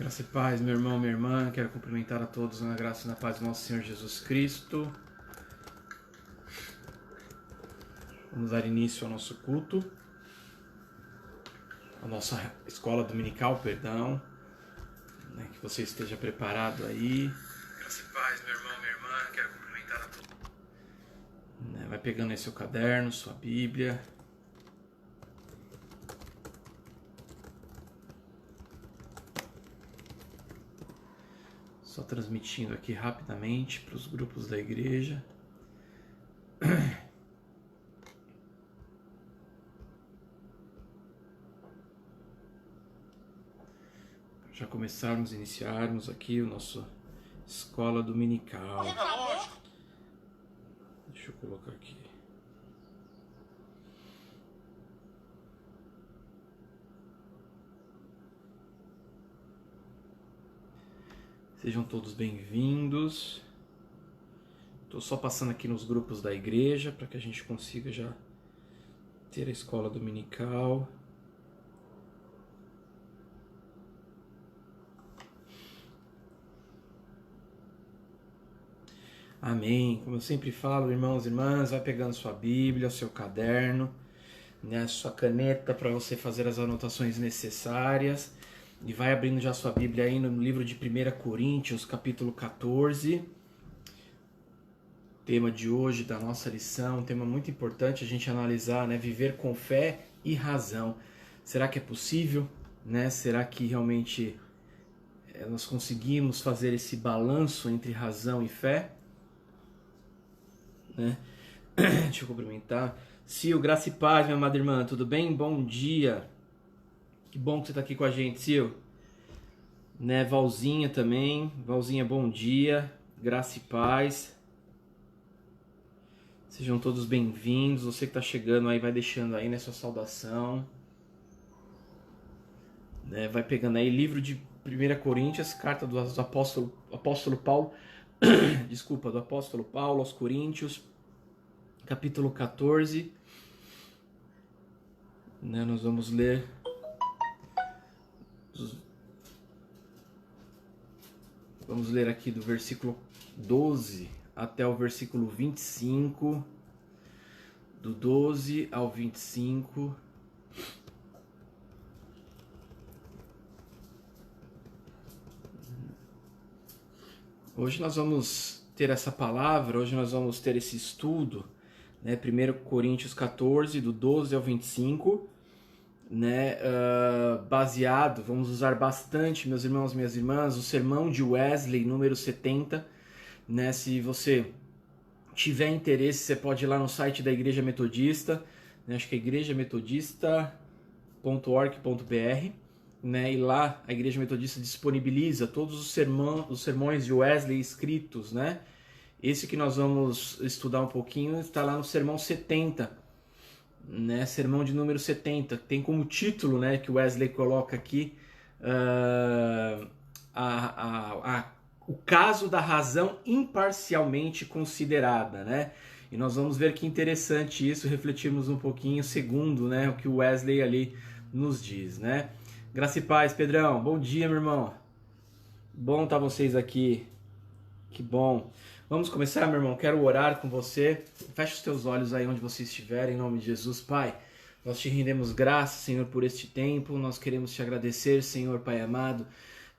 Graça e paz, meu irmão, minha irmã, quero cumprimentar a todos na graça e na paz do nosso Senhor Jesus Cristo. Vamos dar início ao nosso culto, a nossa escola dominical, perdão, que você esteja preparado aí. Graça e paz, meu irmão, minha irmã, quero cumprimentar a todos. Vai pegando aí seu caderno, sua Bíblia. Só transmitindo aqui rapidamente para os grupos da igreja. Já começarmos, iniciarmos aqui o nosso escola dominical. Deixa eu colocar aqui. Sejam todos bem-vindos. Estou só passando aqui nos grupos da igreja para que a gente consiga já ter a escola dominical. Amém. Como eu sempre falo, irmãos e irmãs, vai pegando sua Bíblia, seu caderno, sua caneta para você fazer as anotações necessárias. E vai abrindo já sua Bíblia aí no livro de 1 Coríntios, capítulo 14. Tema de hoje da nossa lição, um tema muito importante a gente analisar, viver com fé e razão. Será que é possível? Será que realmente nós conseguimos fazer esse balanço entre razão e fé? Deixa eu cumprimentar. Sil, graça e paz, minha amada irmã, tudo bem? Bom dia. Que bom que você está aqui com a gente, Sil. Valzinha também. Valzinha, bom dia. Graça e paz. Sejam todos bem-vindos. Você que está chegando aí, vai deixando aí sua saudação. Vai pegando aí livro de 1 Coríntios, carta do apóstolo Paulo. Desculpa, do apóstolo Paulo aos Coríntios, capítulo 14. Nós vamos ler aqui do versículo 12 até o versículo 25, do 12 ao 25. Hoje nós vamos ter essa palavra, hoje nós vamos ter esse estudo, 1 Coríntios 14, do 12 ao 25, baseado, vamos usar bastante, meus irmãos e minhas irmãs, o sermão de Wesley, número 70, se você tiver interesse, você pode ir lá no site da Igreja Metodista, acho que é igrejametodista.org.br, e lá a Igreja Metodista disponibiliza todos os sermões de Wesley escritos, Esse que nós vamos estudar um pouquinho está lá no sermão 70, sermão de número 70, tem como título, que Wesley coloca aqui, o caso da razão imparcialmente considerada, E nós vamos ver que interessante isso, refletirmos um pouquinho, segundo, o que o Wesley ali nos diz, Graça e paz, Pedrão. Bom dia, meu irmão. Bom estar vocês aqui. Que bom. Vamos começar, meu irmão. Quero orar com você. Feche os teus olhos aí onde você estiver, em nome de Jesus, Pai. Nós te rendemos graça, Senhor, por este tempo. Nós queremos te agradecer, Senhor, Pai amado,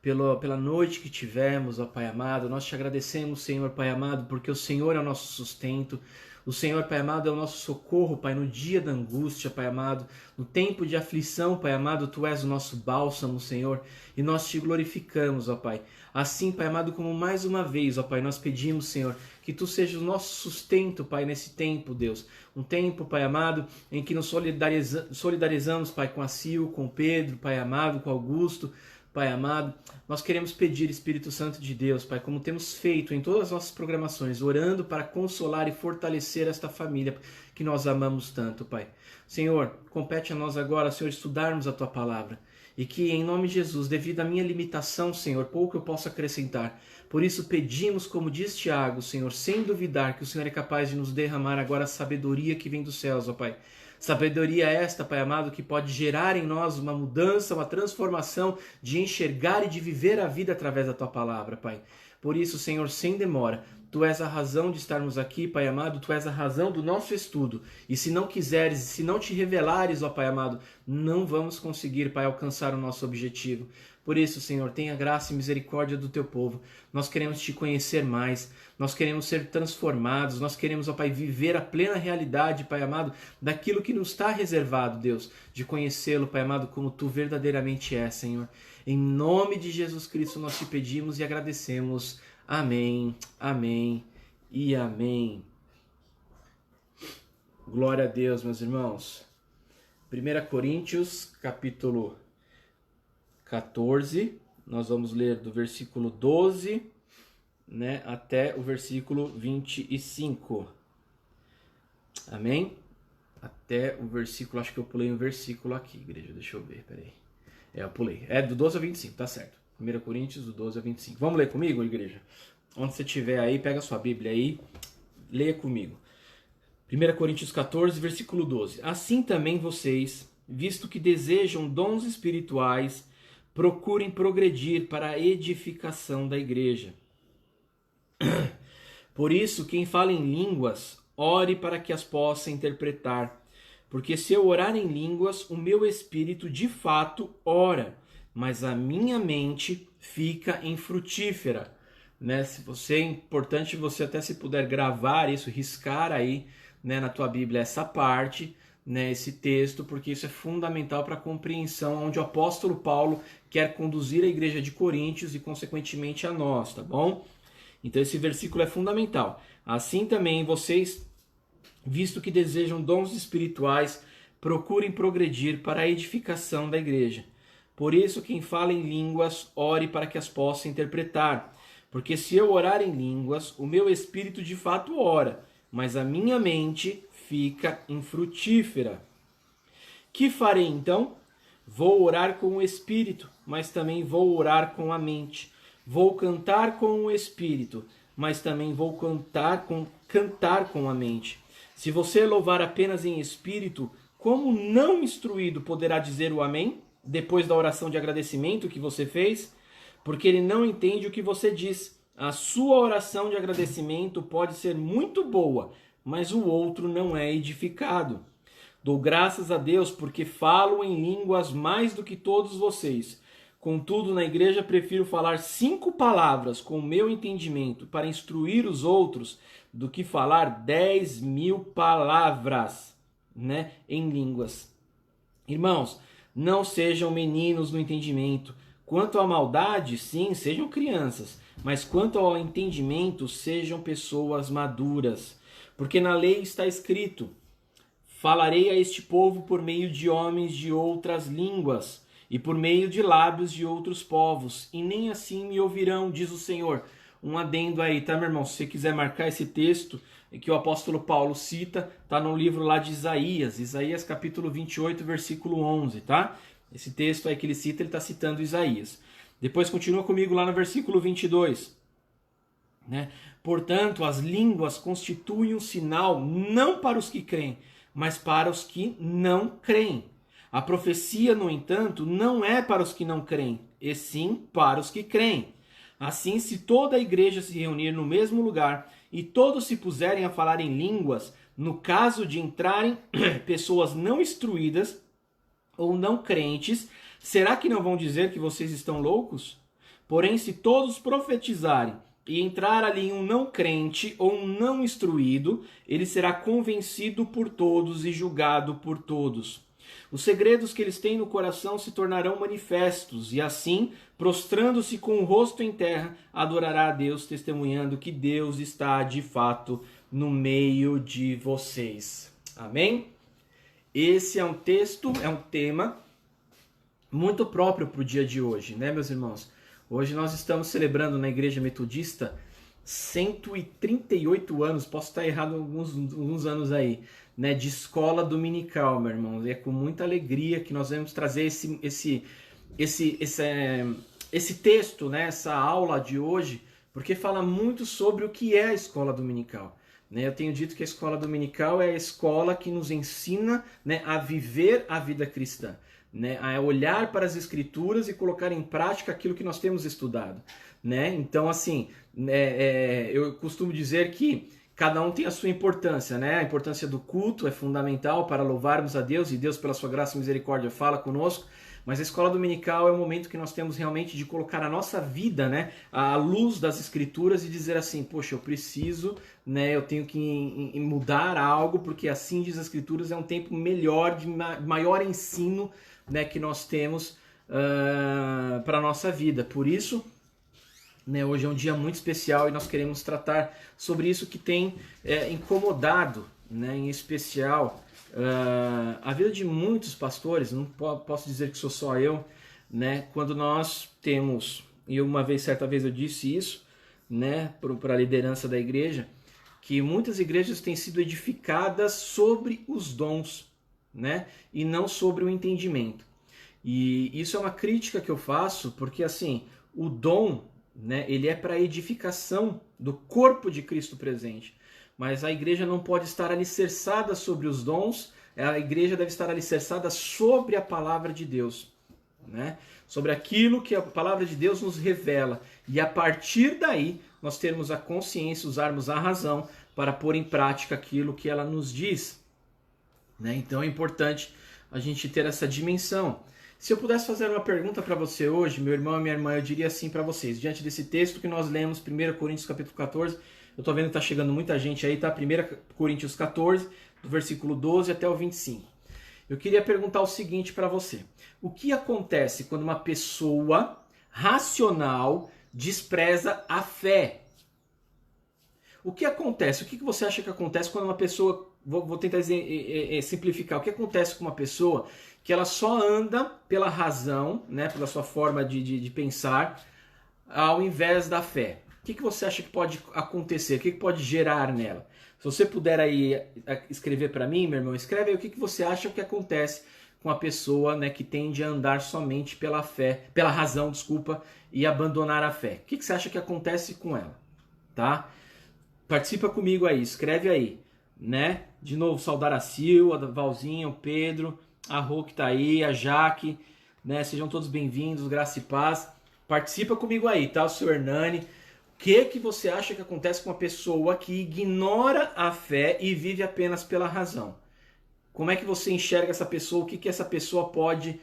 pela noite que tivemos, ó Pai amado. Nós te agradecemos, Senhor, Pai amado, porque o Senhor é o nosso sustento. O Senhor, Pai amado, é o nosso socorro, Pai, no dia da angústia, Pai amado, no tempo de aflição, Pai amado, Tu és o nosso bálsamo, Senhor, e nós te glorificamos, ó Pai. Assim, Pai amado, como mais uma vez, ó Pai, nós pedimos, Senhor, que Tu sejas o nosso sustento, Pai, nesse tempo, Deus. Um tempo, Pai amado, em que nos solidarizamos, Pai, com a Sil, com o Pedro, Pai amado, com o Augusto, Pai amado, nós queremos pedir, Espírito Santo de Deus, Pai, como temos feito em todas as nossas programações, orando para consolar e fortalecer esta família que nós amamos tanto, Pai. Senhor, compete a nós agora, Senhor, estudarmos a Tua palavra e que, em nome de Jesus, devido à minha limitação, Senhor, pouco eu posso acrescentar. Por isso pedimos, como diz Tiago, Senhor, sem duvidar que o Senhor é capaz de nos derramar agora a sabedoria que vem dos céus, ó Pai. Sabedoria esta, Pai amado, que pode gerar em nós uma mudança, uma transformação de enxergar e de viver a vida através da Tua palavra, Pai. Por isso, Senhor, sem demora, Tu és a razão de estarmos aqui, Pai amado, Tu és a razão do nosso estudo. E se não quiseres, se não Te revelares, ó Pai amado, não vamos conseguir, Pai, alcançar o nosso objetivo. Por isso, Senhor, tenha graça e misericórdia do Teu povo. Nós queremos Te conhecer mais, nós queremos ser transformados, nós queremos, ó Pai, viver a plena realidade, Pai amado, daquilo que nos está reservado, Deus, de conhecê-lo, Pai amado, como Tu verdadeiramente és, Senhor. Em nome de Jesus Cristo nós Te pedimos e agradecemos. Amém, amém e amém. Glória a Deus, meus irmãos. 1 Coríntios, capítulo 14, nós vamos ler do versículo 12, né, até o versículo 25. Amém? Até o versículo, acho que eu pulei um versículo aqui, igreja, deixa eu ver, peraí. Eu pulei. É do 12 ao 25, tá certo. 1 Coríntios, do 12 ao 25. Vamos ler comigo, igreja? Onde você estiver aí, pega a sua Bíblia aí, leia comigo. 1 Coríntios 14, versículo 12. Assim também vocês, visto que desejam dons espirituais, procurem progredir para a edificação da igreja. Por isso, quem fala em línguas, ore para que as possa interpretar. Porque se eu orar em línguas, o meu espírito de fato ora, mas a minha mente fica infrutífera. Né? Se você, é importante você até se puder gravar isso, riscar aí, né, na tua Bíblia essa parte, né, esse texto, porque isso é fundamental para a compreensão onde o apóstolo Paulo quer conduzir a igreja de Coríntios e consequentemente a nós, tá bom? Então esse versículo é fundamental. Assim também vocês, visto que desejam dons espirituais, procurem progredir para a edificação da igreja. Por isso, quem fala em línguas, ore para que as possa interpretar. Porque se eu orar em línguas, o meu espírito de fato ora, mas a minha mente fica infrutífera. Que farei então? Vou orar com o espírito, mas também vou orar com a mente. Vou cantar com o espírito, mas também vou cantar com a mente. Se você louvar apenas em espírito, como não instruído poderá dizer o amém? Depois da oração de agradecimento que você fez? Porque ele não entende o que você diz. A sua oração de agradecimento pode ser muito boa, mas o outro não é edificado. Dou graças a Deus porque falo em línguas mais do que todos vocês. Contudo, na igreja prefiro falar 5 palavras com o meu entendimento para instruir os outros do que falar 10.000 palavras, né, em línguas. Irmãos, não sejam meninos no entendimento. Quanto à maldade, sim, sejam crianças. Mas quanto ao entendimento, sejam pessoas maduras. Porque na lei está escrito: falarei a este povo por meio de homens de outras línguas, e por meio de lábios de outros povos, e nem assim me ouvirão, diz o Senhor. Um adendo aí, tá, meu irmão? Se você quiser marcar esse texto que o apóstolo Paulo cita, tá no livro lá de Isaías, Isaías capítulo 28, versículo 11, tá? Esse texto aí que ele cita, ele está citando Isaías. Depois continua comigo lá no versículo 22. Né? Portanto, as línguas constituem um sinal não para os que creem, mas para os que não creem. A profecia, no entanto, não é para os que não creem, e sim para os que creem. Assim, se toda a igreja se reunir no mesmo lugar e todos se puserem a falar em línguas, no caso de entrarem pessoas não instruídas ou não crentes, será que não vão dizer que vocês estão loucos? Porém, se todos profetizarem e entrar ali um não crente ou um não instruído, ele será convencido por todos e julgado por todos. Os segredos que eles têm no coração se tornarão manifestos, e assim, prostrando-se com o rosto em terra, adorará a Deus, testemunhando que Deus está de fato no meio de vocês. Amém? Esse é um texto, é um tema muito próprio para o dia de hoje, né, meus irmãos? Hoje nós estamos celebrando na Igreja Metodista 138 anos, posso estar errado alguns anos aí, né, de escola dominical, meu irmão. E é com muita alegria que nós vamos trazer esse texto, né, essa aula de hoje, porque fala muito sobre o que é a escola dominical. né? Eu tenho dito que a escola dominical é a escola que nos ensina, né, a viver a vida cristã, né, a olhar para as Escrituras e colocar em prática aquilo que nós temos estudado, né? Então, assim, eu costumo dizer que cada um tem a sua importância, né? A importância do culto é fundamental para louvarmos a Deus, e Deus, pela sua graça e misericórdia, fala conosco. Mas a escola dominical é o momento que nós temos realmente de colocar a nossa vida, né, à luz das Escrituras e dizer assim, poxa, eu preciso, né, eu tenho que mudar algo, porque assim diz as Escrituras, é um tempo melhor, de maior ensino, né, que nós temos para a nossa vida. Por isso, né, hoje é um dia muito especial e nós queremos tratar sobre isso que tem incomodado, né, em especial a vida de muitos pastores. Não posso dizer que sou só eu, né? Quando nós temos, e certa vez eu disse isso, né, para a liderança da igreja, que muitas igrejas têm sido edificadas sobre os dons, né, e não sobre o entendimento. E isso é uma crítica que eu faço, porque assim, o dom, né, ele é para edificação do corpo de Cristo presente. Mas a igreja não pode estar alicerçada sobre os dons, a igreja deve estar alicerçada sobre a palavra de Deus, né? Sobre aquilo que a palavra de Deus nos revela. E a partir daí, nós termos a consciência, usarmos a razão para pôr em prática aquilo que ela nos diz, né? Então é importante a gente ter essa dimensão. Se eu pudesse fazer uma pergunta para você hoje, meu irmão e minha irmã, eu diria assim para vocês, diante desse texto que nós lemos, 1 Coríntios capítulo 14, eu estou vendo que está chegando muita gente aí, tá? 1 Coríntios 14, do versículo 12 até o 25. Eu queria perguntar o seguinte para você. O que acontece quando uma pessoa racional despreza a fé? O que acontece? O que você acha que acontece quando uma pessoa... Vou tentar simplificar. O que acontece com uma pessoa que ela só anda pela razão, né, pela sua forma de pensar, ao invés da fé? O que você acha que pode acontecer? O que pode gerar nela? Se você puder aí escrever para mim, meu irmão, escreve aí o que você acha que acontece com a pessoa, né, que tende a andar somente pela fé, pela razão, desculpa, e abandonar a fé. O que você acha que acontece com ela? Tá? Participa comigo aí, escreve aí, né? De novo, saudar a Sil, a Valzinha, o Pedro, a Rô que tá aí, a Jaque, né? Sejam todos bem-vindos, graça e paz. Participa comigo aí, tá? O seu Hernani. O que você acha que acontece com uma pessoa que ignora a fé e vive apenas pela razão? Como é que você enxerga essa pessoa? O que essa pessoa pode...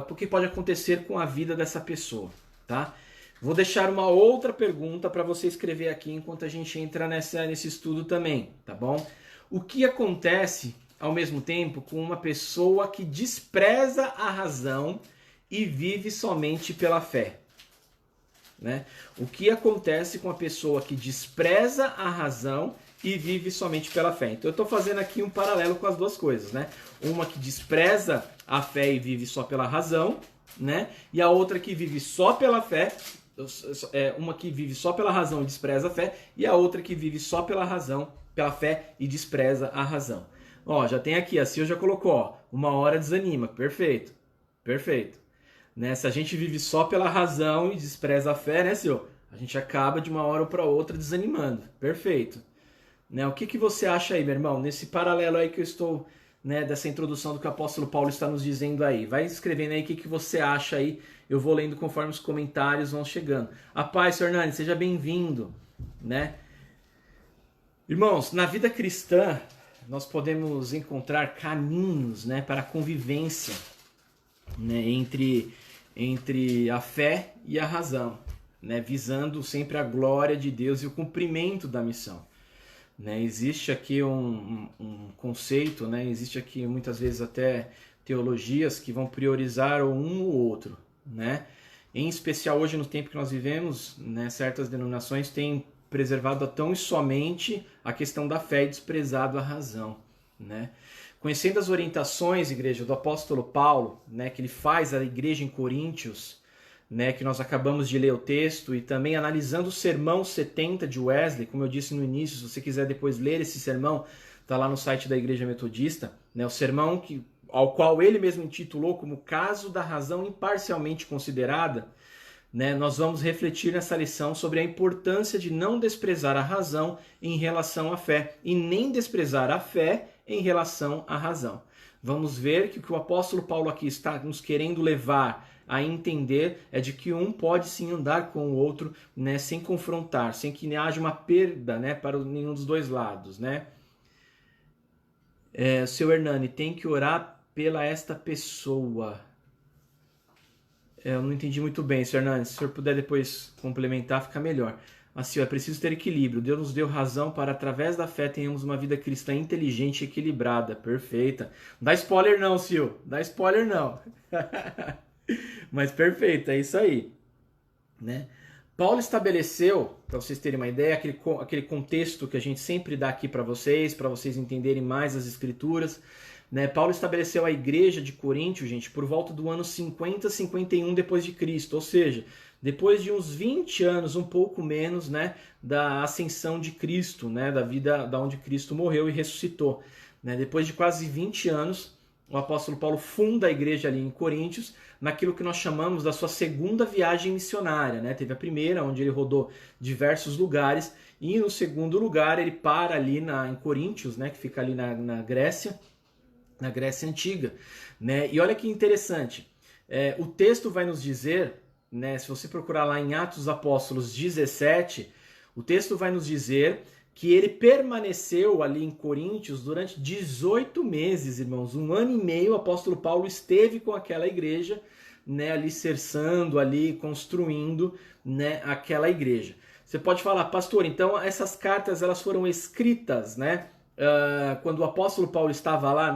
o que pode acontecer com a vida dessa pessoa, tá? Vou deixar uma outra pergunta para você escrever aqui enquanto a gente entra nesse estudo também, tá bom? O que acontece, ao mesmo tempo, com uma pessoa que despreza a razão e vive somente pela fé? Né? O que acontece com a pessoa que despreza a razão e vive somente pela fé? Então eu estou fazendo aqui um paralelo com as duas coisas, né? Uma que despreza a fé e vive só pela razão, né? E a outra que vive só pela fé, uma que vive só pela razão e despreza a fé, e a outra que vive só pela razão, pela fé e despreza a razão. Ó, já tem aqui, a Sil já colocou, ó, 1 hora desanima, perfeito, perfeito. Né? Se a gente vive só pela razão e despreza a fé, né, Sil? A gente acaba de uma hora para outra desanimando. Perfeito. Né? O que você acha aí, meu irmão? Nesse paralelo aí que eu estou, né, dessa introdução do que o apóstolo Paulo está nos dizendo aí. Vai escrevendo aí o que você acha aí. Eu vou lendo conforme os comentários vão chegando. A paz, Sr. Hernani, seja bem-vindo. Né? Irmãos, na vida cristã, nós podemos encontrar caminhos, né, para a convivência, né, entre a fé e a razão, né, visando sempre a glória de Deus e o cumprimento da missão. Né, existe aqui um conceito, né, existe aqui muitas vezes até teologias que vão priorizar um ou outro. Né? Em especial hoje no tempo que nós vivemos, né, certas denominações têm preservado tão e somente a questão da fé e desprezado a razão. Né? Conhecendo as orientações, igreja, do apóstolo Paulo, né, que ele faz à igreja em Coríntios, né, que nós acabamos de ler o texto, e também analisando o sermão 70 de Wesley, como eu disse no início, se você quiser depois ler esse sermão, está lá no site da Igreja Metodista, né, o sermão ao qual ele mesmo intitulou como Caso da Razão Imparcialmente Considerada, né, nós vamos refletir nessa lição sobre a importância de não desprezar a razão em relação à fé e nem desprezar a fé em relação à razão. Vamos ver que o que o apóstolo Paulo aqui está nos querendo levar a entender é de que um pode sim andar com o outro, né, sem confrontar, sem que haja uma perda, né, para nenhum dos dois lados, né? Seu Hernani, tem que orar pela esta pessoa. Eu não entendi muito bem, seu Hernani. Se o senhor puder depois complementar, fica melhor. Assim, é preciso ter equilíbrio. Deus nos deu razão para, através da fé, tenhamos uma vida cristã inteligente e equilibrada. Perfeita. Não dá spoiler não, Sil. Dá spoiler não. Mas perfeito, é isso aí. Né? Paulo estabeleceu, para vocês terem uma ideia, aquele contexto que a gente sempre dá aqui para vocês entenderem mais as escrituras. Né? Paulo estabeleceu a igreja de Coríntio, gente, por volta do ano 50, 51 depois de Cristo, ou seja, depois de uns 20 anos, um pouco menos, né, da ascensão de Cristo, né, da vida da onde Cristo morreu e ressuscitou. Né? Depois de quase 20 anos, o apóstolo Paulo funda a igreja ali em Coríntios, naquilo que nós chamamos da sua segunda viagem missionária. Né? Teve a primeira, onde ele rodou diversos lugares, e no segundo lugar ele para ali em Coríntios, né, que fica ali na Grécia Antiga. Né? E olha que interessante, o texto vai nos dizer, né, se você procurar lá em Atos dos Apóstolos 17, o texto vai nos dizer que ele permaneceu ali em Coríntios durante 18 meses, irmãos. 1 ano e meio o apóstolo Paulo esteve com aquela igreja, né, alicerçando, ali construindo, né, aquela igreja. Você pode falar, pastor, então essas cartas elas foram escritas, né, quando o apóstolo Paulo estava lá?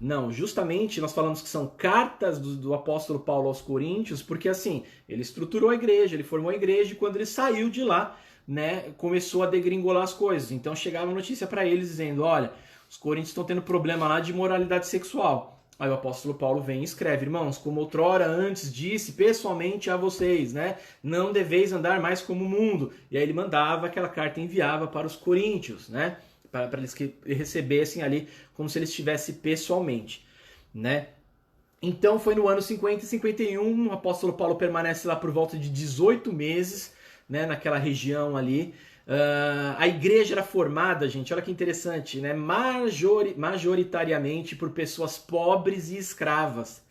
Não, justamente nós falamos que são cartas do apóstolo Paulo aos Coríntios, porque assim, ele estruturou a igreja, ele formou a igreja, e quando ele saiu de lá, né, começou a degringolar as coisas. Então chegava notícia para eles dizendo, olha, os coríntios estão tendo problema lá de moralidade sexual. Aí o apóstolo Paulo vem e escreve, irmãos, como outrora antes disse pessoalmente a vocês, né, não deveis andar mais como o mundo. E aí ele mandava aquela carta e enviava para os coríntios, né, para eles que recebessem ali como se eles estivessem pessoalmente, né. Então foi no ano 50 e 51, o apóstolo Paulo permanece lá por volta de 18 meses, né, naquela região ali. A igreja era formada, gente, olha que interessante, né, majoritariamente por pessoas pobres e escravas.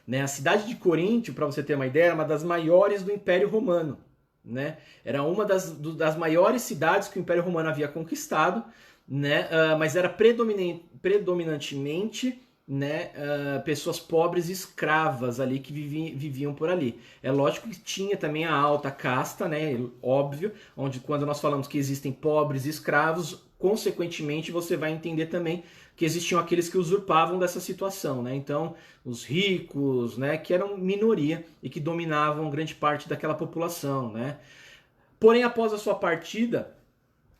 Né? A cidade de Coríntio, para você ter uma ideia, era uma das maiores do Império Romano. Né? Era uma das maiores cidades que o Império Romano havia conquistado, né? Mas era predominantemente, né, pessoas pobres e escravas ali que viviam por ali. É lógico que tinha também a alta casta, né, óbvio, onde quando nós falamos que existem pobres e escravos, consequentemente você vai entender também que existiam aqueles que usurpavam dessa situação, né? Então, os ricos, né, que eram minoria e que dominavam grande parte daquela população, né? Porém, após a sua partida,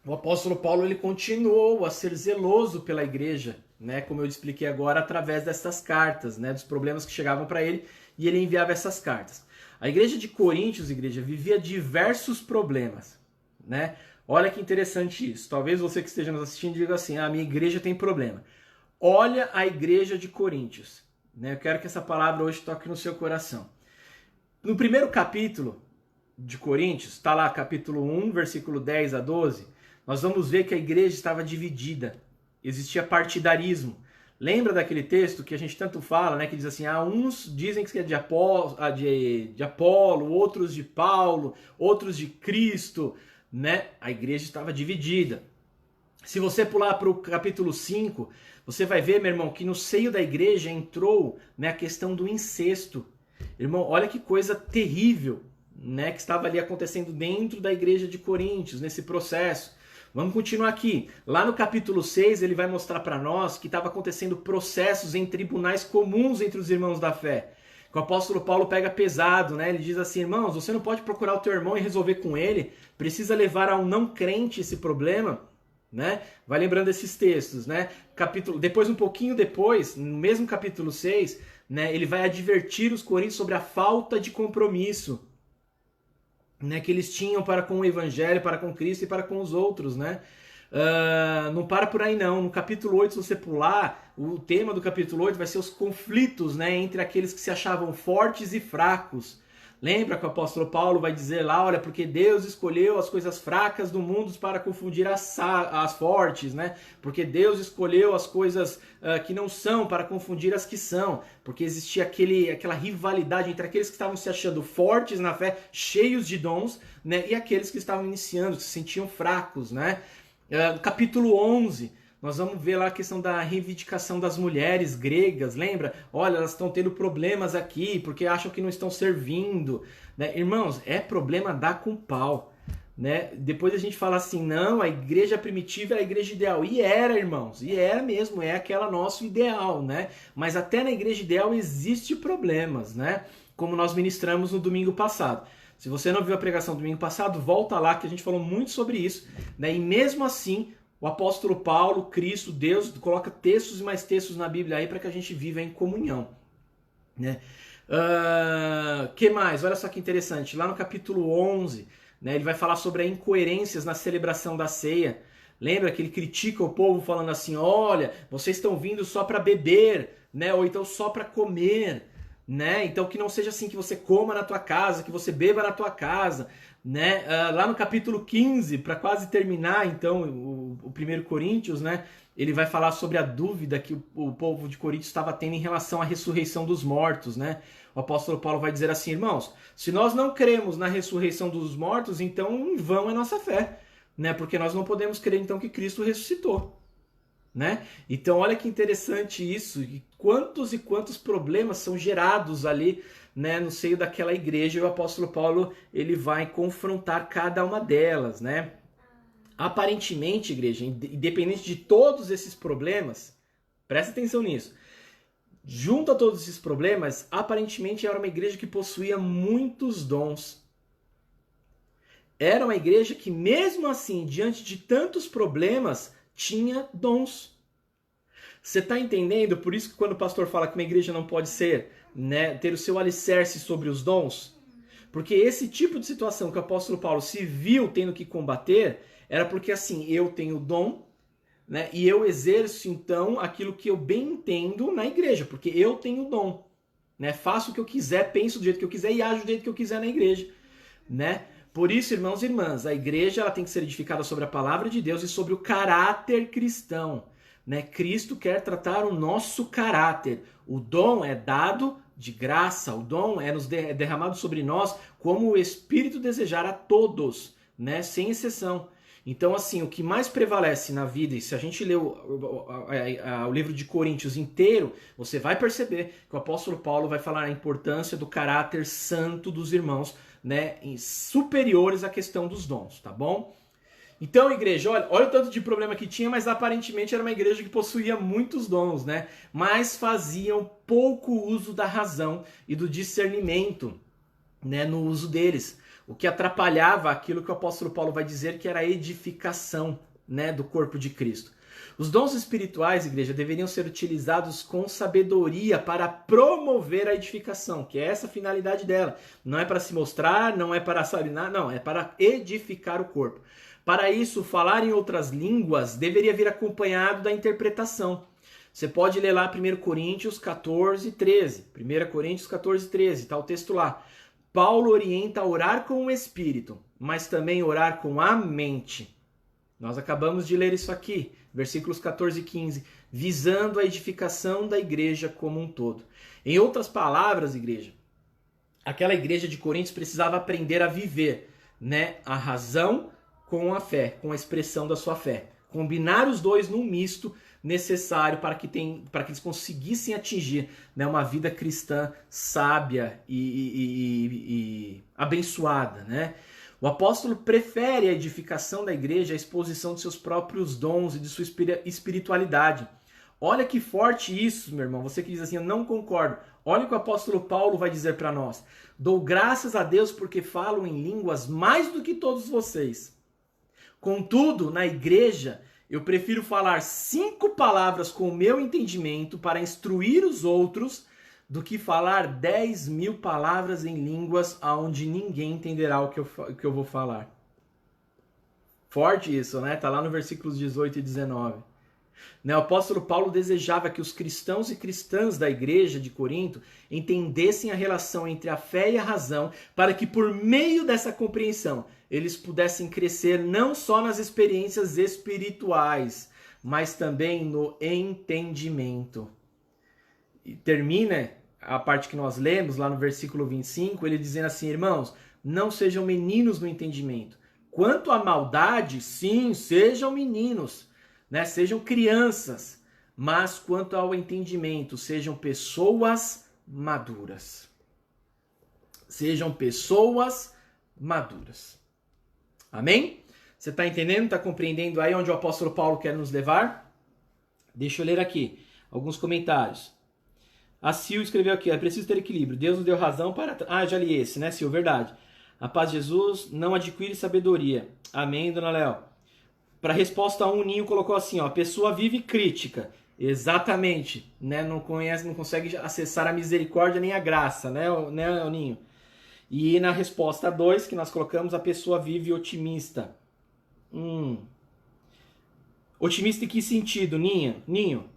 o apóstolo Paulo ele continuou a ser zeloso pela igreja, né, como eu expliquei agora, através dessas cartas, né, dos problemas que chegavam para ele, e ele enviava essas cartas. A igreja de Coríntios, vivia diversos problemas, né? Olha que interessante isso. Talvez você que esteja nos assistindo diga assim, a minha igreja tem problema. Olha a igreja de Coríntios, né? Eu quero que essa palavra hoje toque no seu coração. No primeiro capítulo de Coríntios, está lá capítulo 1, versículo 10 a 12, nós vamos ver que a igreja estava dividida. Existia partidarismo. Lembra daquele texto que a gente tanto fala, né, que diz assim, uns dizem que é de Apolo, outros de Paulo, outros de Cristo, né? A igreja estava dividida. Se você pular para o capítulo 5, você vai ver, meu irmão, que no seio da igreja entrou, né, a questão do incesto. Irmão, olha que coisa terrível, né, que estava ali acontecendo dentro da igreja de Coríntios, nesse processo. Vamos continuar aqui. Lá no capítulo 6, ele vai mostrar para nós que estava acontecendo processos em tribunais comuns entre os irmãos da fé. Que o apóstolo Paulo pega pesado, né? Ele diz assim, irmãos, você não pode procurar o teu irmão e resolver com ele, precisa levar ao não crente esse problema, né? Vai lembrando esses textos, né? Depois, um pouquinho depois, no mesmo capítulo 6, né, ele vai advertir os coríntios sobre a falta de compromisso, né, que eles tinham para com o evangelho, para com Cristo e para com os outros, né? Não para por aí não. No capítulo 8, se você pular, o tema do capítulo 8 vai ser os conflitos, né, entre aqueles que se achavam fortes e fracos, Lembra que o apóstolo Paulo vai dizer lá, olha, porque Deus escolheu as coisas fracas do mundo para confundir as fortes, né? Porque Deus escolheu as coisas que não são para confundir as que são. Porque existia aquela rivalidade entre aqueles que estavam se achando fortes na fé, cheios de dons, né? E aqueles que estavam iniciando, que se sentiam fracos, né? Capítulo 11... nós vamos ver lá a questão da reivindicação das mulheres gregas, lembra? Olha, elas estão tendo problemas aqui porque acham que não estão servindo. Né? Irmãos, é problema dar com pau. Né? Depois a gente fala assim, não, a igreja primitiva é a igreja ideal. E era, irmãos, e era mesmo, é aquela nosso ideal. Né? Mas até na igreja ideal existe problemas, né? Como nós ministramos no domingo passado. Se você não viu a pregação do domingo passado, volta lá que a gente falou muito sobre isso. Né? E mesmo assim... o apóstolo Paulo, Cristo, Deus, coloca textos e mais textos na Bíblia aí para que a gente viva em comunhão. Né? Que mais? Olha só que interessante. Lá no capítulo 11, né, ele vai falar sobre as incoerências na celebração da ceia. Lembra que ele critica o povo falando assim, olha, vocês estão vindo só para beber, né, ou então só para comer. Né? Então que não seja assim que você coma na tua casa, que você beba na tua casa, né? Lá no capítulo 15, para quase terminar então o 1 Coríntios, né? Ele vai falar sobre a dúvida que o povo de Corinto estava tendo em relação à ressurreição dos mortos, né? O apóstolo Paulo vai dizer assim, irmãos, se nós não cremos na ressurreição dos mortos, então em vão é nossa fé, né? Porque nós não podemos crer então que Cristo ressuscitou. Né? Então olha que interessante isso, e quantos problemas são gerados ali, né, no seio daquela igreja, e o apóstolo Paulo ele vai confrontar cada uma delas, né? Aparentemente, igreja, independente de todos esses problemas, presta atenção nisso, junto a todos esses problemas, aparentemente era uma igreja que possuía muitos dons. Era uma igreja que mesmo assim, diante de tantos problemas, tinha dons. Você está entendendo? Por isso que quando o pastor fala que uma igreja não pode ser, né, ter o seu alicerce sobre os dons, porque esse tipo de situação que o apóstolo Paulo se viu tendo que combater, era porque assim, eu tenho dom, né, e eu exerço então aquilo que eu bem entendo na igreja, porque eu tenho dom. Né, faço o que eu quiser, penso do jeito que eu quiser e ajo do jeito que eu quiser na igreja. Né? Por isso, irmãos e irmãs, a igreja ela tem que ser edificada sobre a palavra de Deus e sobre o caráter cristão. Né? Cristo quer tratar o nosso caráter. O dom é dado de graça, o dom é derramado sobre nós como o Espírito desejar a todos, né? Sem exceção. Então, assim, o que mais prevalece na vida, e se a gente ler o livro de Coríntios inteiro, você vai perceber que o apóstolo Paulo vai falar a importância do caráter santo dos irmãos, né, superiores à questão dos dons, tá bom? Então, igreja, olha o tanto de problema que tinha, mas aparentemente era uma igreja que possuía muitos dons, né? Mas faziam pouco uso da razão e do discernimento, né, no uso deles. O que atrapalhava aquilo que o apóstolo Paulo vai dizer que era a edificação, né, do corpo de Cristo. Os dons espirituais, igreja, deveriam ser utilizados com sabedoria para promover a edificação, que é essa a finalidade dela. Não é para se mostrar, não é para salinar, não, é para edificar o corpo. Para isso, falar em outras línguas deveria vir acompanhado da interpretação. Você pode ler lá 1 Coríntios 14, 13. 1 Coríntios 14, 13, está o texto lá. Paulo orienta a orar com o Espírito, mas também orar com a mente. Nós acabamos de ler isso aqui, versículos 14 e 15, visando a edificação da igreja como um todo. Em outras palavras, igreja, aquela igreja de Coríntios precisava aprender a viver, né, a razão com a fé, com a expressão da sua fé. Combinar os dois num misto necessário para que eles conseguissem atingir, né, uma vida cristã sábia e abençoada. Né? O apóstolo prefere a edificação da igreja à exposição de seus próprios dons e de sua espiritualidade. Olha que forte isso, meu irmão. Você que diz assim, eu não concordo. Olha o que o apóstolo Paulo vai dizer para nós. Dou graças a Deus porque falo em línguas mais do que todos vocês. Contudo, na igreja, eu prefiro falar 5 palavras com o meu entendimento para instruir os outros do que falar 10.000 palavras em línguas onde ninguém entenderá o que eu vou falar. Forte isso, né? Tá lá no versículos 18 e 19. Né? O apóstolo Paulo desejava que os cristãos e cristãs da igreja de Corinto entendessem a relação entre a fé e a razão, para que por meio dessa compreensão eles pudessem crescer não só nas experiências espirituais, mas também no entendimento. E termina a parte que nós lemos lá no versículo 25, ele dizendo assim: irmãos, não sejam meninos no entendimento. Quanto à maldade, sim, sejam meninos, né? Sejam crianças, mas quanto ao entendimento, sejam pessoas maduras. Sejam pessoas maduras. Amém? Você está entendendo? Está compreendendo aí onde o apóstolo Paulo quer nos levar? Deixa eu ler aqui alguns comentários. A Sil escreveu aqui: é preciso ter equilíbrio. Deus nos deu razão para... Ah, já li esse, né, Sil? Verdade. A paz de Jesus não adquire sabedoria. Amém, dona Léo? Para a resposta 1, o Ninho colocou assim, ó: a pessoa vive crítica. Exatamente, né? Não conhece, não consegue acessar a misericórdia nem a graça, né, Ninho? E na resposta 2, que nós colocamos, a pessoa vive otimista. Otimista em que sentido, Ninho?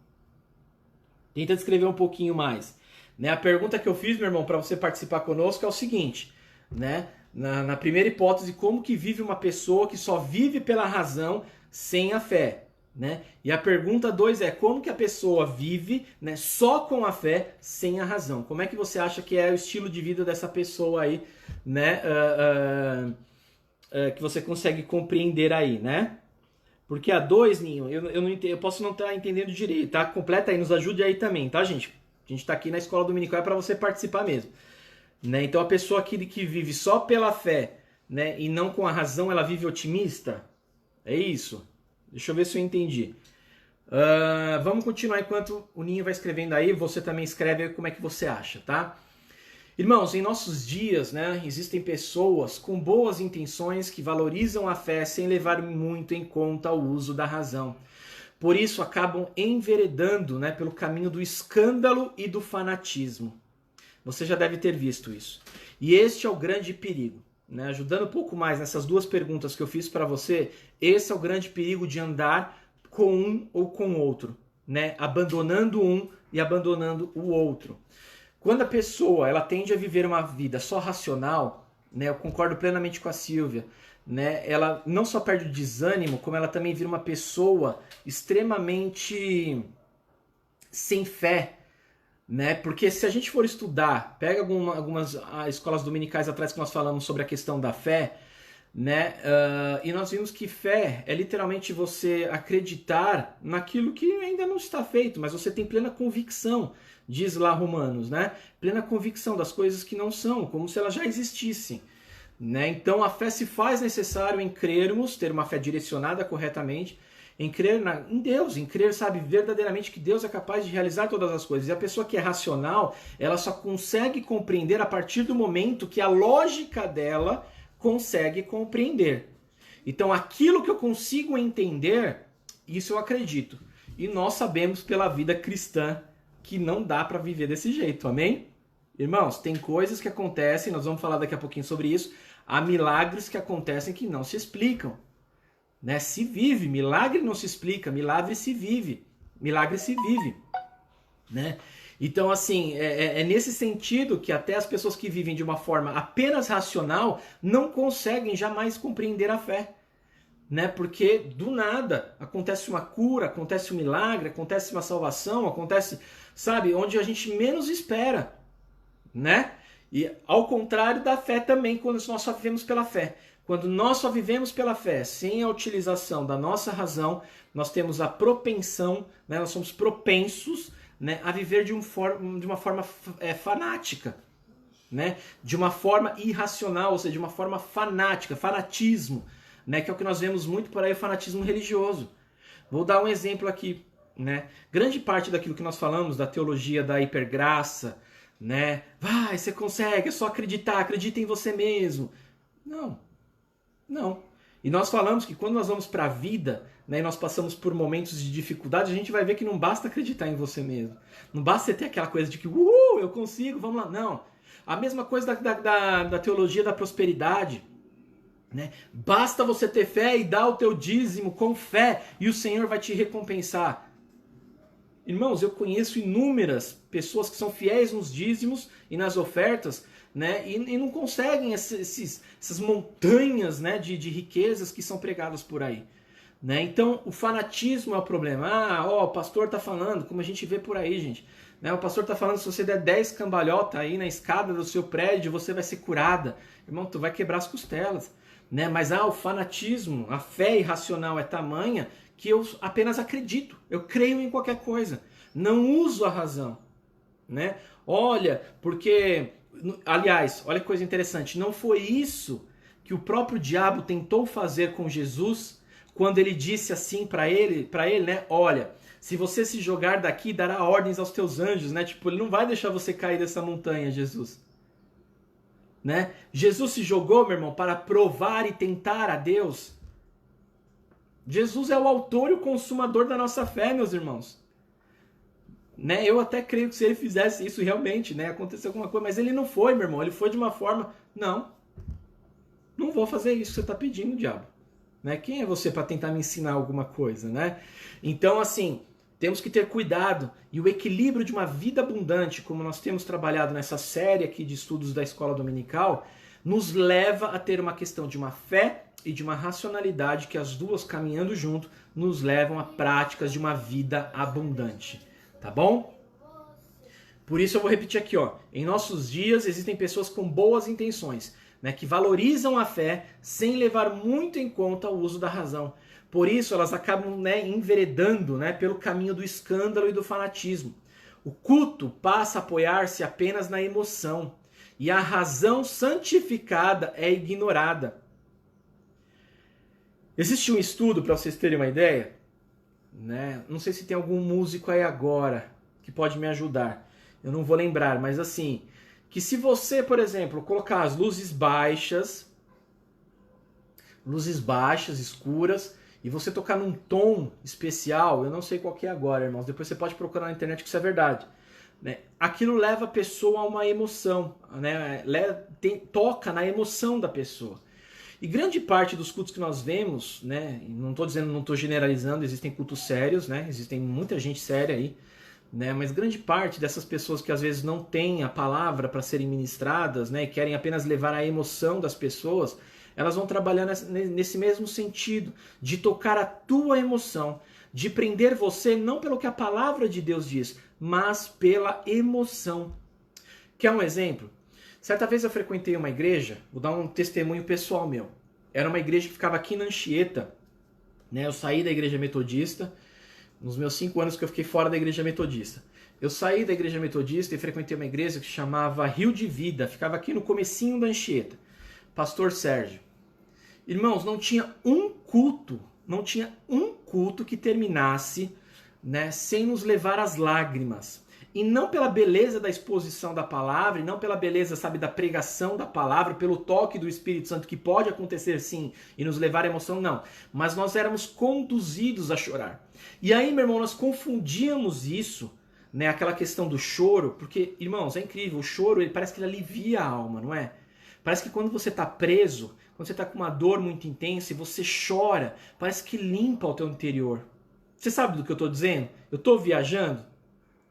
Tenta descrever um pouquinho mais. Né? A pergunta que eu fiz, meu irmão, para você participar conosco é o seguinte, né? Na primeira hipótese, como que vive uma pessoa que só vive pela razão sem a fé? Né? E a pergunta 2 é: como que a pessoa vive, né, só com a fé, sem a razão? Como é que você acha que é o estilo de vida dessa pessoa aí, né? Que você consegue compreender aí, né? Porque a 2, Ninho, eu não entendo, eu posso não estar entendendo direito, tá? Completa aí, nos ajude aí também, tá, gente? A gente está aqui na Escola Dominical para você participar mesmo. Né? Então a pessoa que vive só pela fé, né, e não com a razão, ela vive otimista? É isso? Deixa eu ver se eu entendi. Vamos continuar enquanto o Ninho vai escrevendo aí. Você também escreve como é que você acha, tá? Irmãos, em nossos dias, né, existem pessoas com boas intenções que valorizam a fé sem levar muito em conta o uso da razão. Por isso acabam enveredando, né, pelo caminho do escândalo e do fanatismo. Você já deve ter visto isso. E este é o grande perigo. Né? Ajudando um pouco mais nessas duas perguntas que eu fiz para você, esse é o grande perigo de andar com um ou com outro, né? Abandonando um e abandonando o outro. Quando a pessoa ela tende a viver uma vida só racional, né? Eu concordo plenamente com a Silvia, né? Ela não só perde o desânimo, como ela também vira uma pessoa extremamente sem fé. Né? Porque se a gente for estudar, pega algumas escolas dominicais atrás que nós falamos sobre a questão da fé, né? E nós vimos que fé é literalmente você acreditar naquilo que ainda não está feito, mas você tem plena convicção, diz lá Romanos, né? Plena convicção das coisas que não são, como se elas já existissem. Né? Então a fé se faz necessário em crermos, ter uma fé direcionada corretamente, em crer em Deus, em crer, sabe, verdadeiramente que Deus é capaz de realizar todas as coisas. E a pessoa que é racional, ela só consegue compreender a partir do momento que a lógica dela consegue compreender. Então, aquilo que eu consigo entender, isso eu acredito. E nós sabemos pela vida cristã que não dá para viver desse jeito, amém? Irmãos, tem coisas que acontecem, nós vamos falar daqui a pouquinho sobre isso, há milagres que acontecem que não se explicam. Né? Se vive, milagre não se explica, milagre se vive, né? Então assim, é nesse sentido que até as pessoas que vivem de uma forma apenas racional não conseguem jamais compreender a fé, né? Porque do nada acontece uma cura, acontece um milagre, acontece uma salvação, acontece, sabe, onde a gente menos espera, né? E ao contrário da fé também, quando nós só vivemos pela fé. Quando nós só vivemos pela fé, sem a utilização da nossa razão, nós temos a propensão, né, nós somos propensos, né, a viver de uma forma fanática, né, de uma forma irracional, ou seja, de uma forma fanática, fanatismo, né, que é o que nós vemos muito por aí, o fanatismo religioso. Vou dar um exemplo aqui. Né? Grande parte daquilo que nós falamos, da teologia da hipergraça, né? Vai, você consegue, é só acreditar, acredita em você mesmo. Não. E nós falamos que quando nós vamos para a vida, né, e nós passamos por momentos de dificuldade, a gente vai ver que não basta acreditar em você mesmo. Não basta você ter aquela coisa de que, eu consigo, vamos lá. Não. A mesma coisa da teologia da prosperidade. né? Basta você ter fé e dar o teu dízimo com fé e o Senhor vai te recompensar. Irmãos, eu conheço inúmeras pessoas que são fiéis nos dízimos e nas ofertas, né? E não conseguem essas montanhas, né, de riquezas que são pregadas por aí. Né? Então, o fanatismo é o problema. O pastor está falando, como a gente vê por aí, gente. Né? O pastor está falando, se você der 10 cambalhotas aí na escada do seu prédio, você vai ser curada. Irmão, tu vai quebrar as costelas. Né? Mas o fanatismo, a fé irracional é tamanha que eu apenas acredito. Eu creio em qualquer coisa. Não uso a razão. Né? Olha, porque... Aliás, olha que coisa interessante. Não foi isso que o próprio diabo tentou fazer com Jesus quando ele disse assim para ele, né? Olha, se você se jogar daqui, dará ordens aos teus anjos, né? Tipo, ele não vai deixar você cair dessa montanha, Jesus. Né? Jesus se jogou, meu irmão, para provar e tentar a Deus. Jesus é o autor e o consumador da nossa fé, meus irmãos. Né? Eu até creio que se ele fizesse isso realmente, né, aconteceu alguma coisa, mas ele não foi, meu irmão. Ele foi de uma forma, não vou fazer isso que você está pedindo, diabo. Né? Quem é você para tentar me ensinar alguma coisa, né? Então, assim, temos que ter cuidado. E o equilíbrio de uma vida abundante, como nós temos trabalhado nessa série aqui de estudos da Escola Dominical, nos leva a ter uma questão de uma fé e de uma racionalidade que as duas, caminhando junto, nos levam a práticas de uma vida abundante. Tá bom? Por isso eu vou repetir aqui, ó. Em nossos dias existem pessoas com boas intenções, né, que valorizam a fé sem levar muito em conta o uso da razão. Por isso elas acabam, né, enveredando, né, pelo caminho do escândalo e do fanatismo. O culto passa a apoiar-se apenas na emoção e a razão santificada é ignorada. Existe um estudo, para vocês terem uma ideia, né? Não sei se tem algum músico aí agora que pode me ajudar. Eu não vou lembrar, mas assim, que se você, por exemplo, colocar as luzes baixas, escuras, e você tocar num tom especial, eu não sei qual que é agora, irmãos, depois você pode procurar na internet que isso é verdade. Né? Aquilo leva a pessoa a uma emoção, né? Toca na emoção da pessoa. E grande parte dos cultos que nós vemos, né, não estou generalizando, existem cultos sérios, né, existem muita gente séria aí, né, mas grande parte dessas pessoas que às vezes não têm a palavra para serem ministradas, né, e querem apenas levar a emoção das pessoas, elas vão trabalhar nesse mesmo sentido, de tocar a tua emoção, de prender você não pelo que a palavra de Deus diz, mas pela emoção. Quer um exemplo? Certa vez eu frequentei uma igreja, vou dar um testemunho pessoal meu. Era uma igreja que ficava aqui na Anchieta, né? Eu saí da igreja metodista, nos meus 5 anos que eu fiquei fora da igreja metodista. Eu saí da igreja metodista e frequentei uma igreja que se chamava Rio de Vida, ficava aqui no comecinho da Anchieta. Pastor Sérgio. Irmãos, não tinha um culto que terminasse, né, sem nos levar às lágrimas. E não pela beleza da exposição da palavra, e não pela beleza, sabe, da pregação da palavra, pelo toque do Espírito Santo, que pode acontecer sim, e nos levar à emoção, não. Mas nós éramos conduzidos a chorar. E aí, meu irmão, nós confundíamos isso, né, aquela questão do choro, porque, irmãos, é incrível, o choro, ele parece que ele alivia a alma, não é? Parece que quando você está preso, quando você está com uma dor muito intensa e você chora, parece que limpa o teu interior. Você sabe do que eu estou dizendo? Eu estou viajando?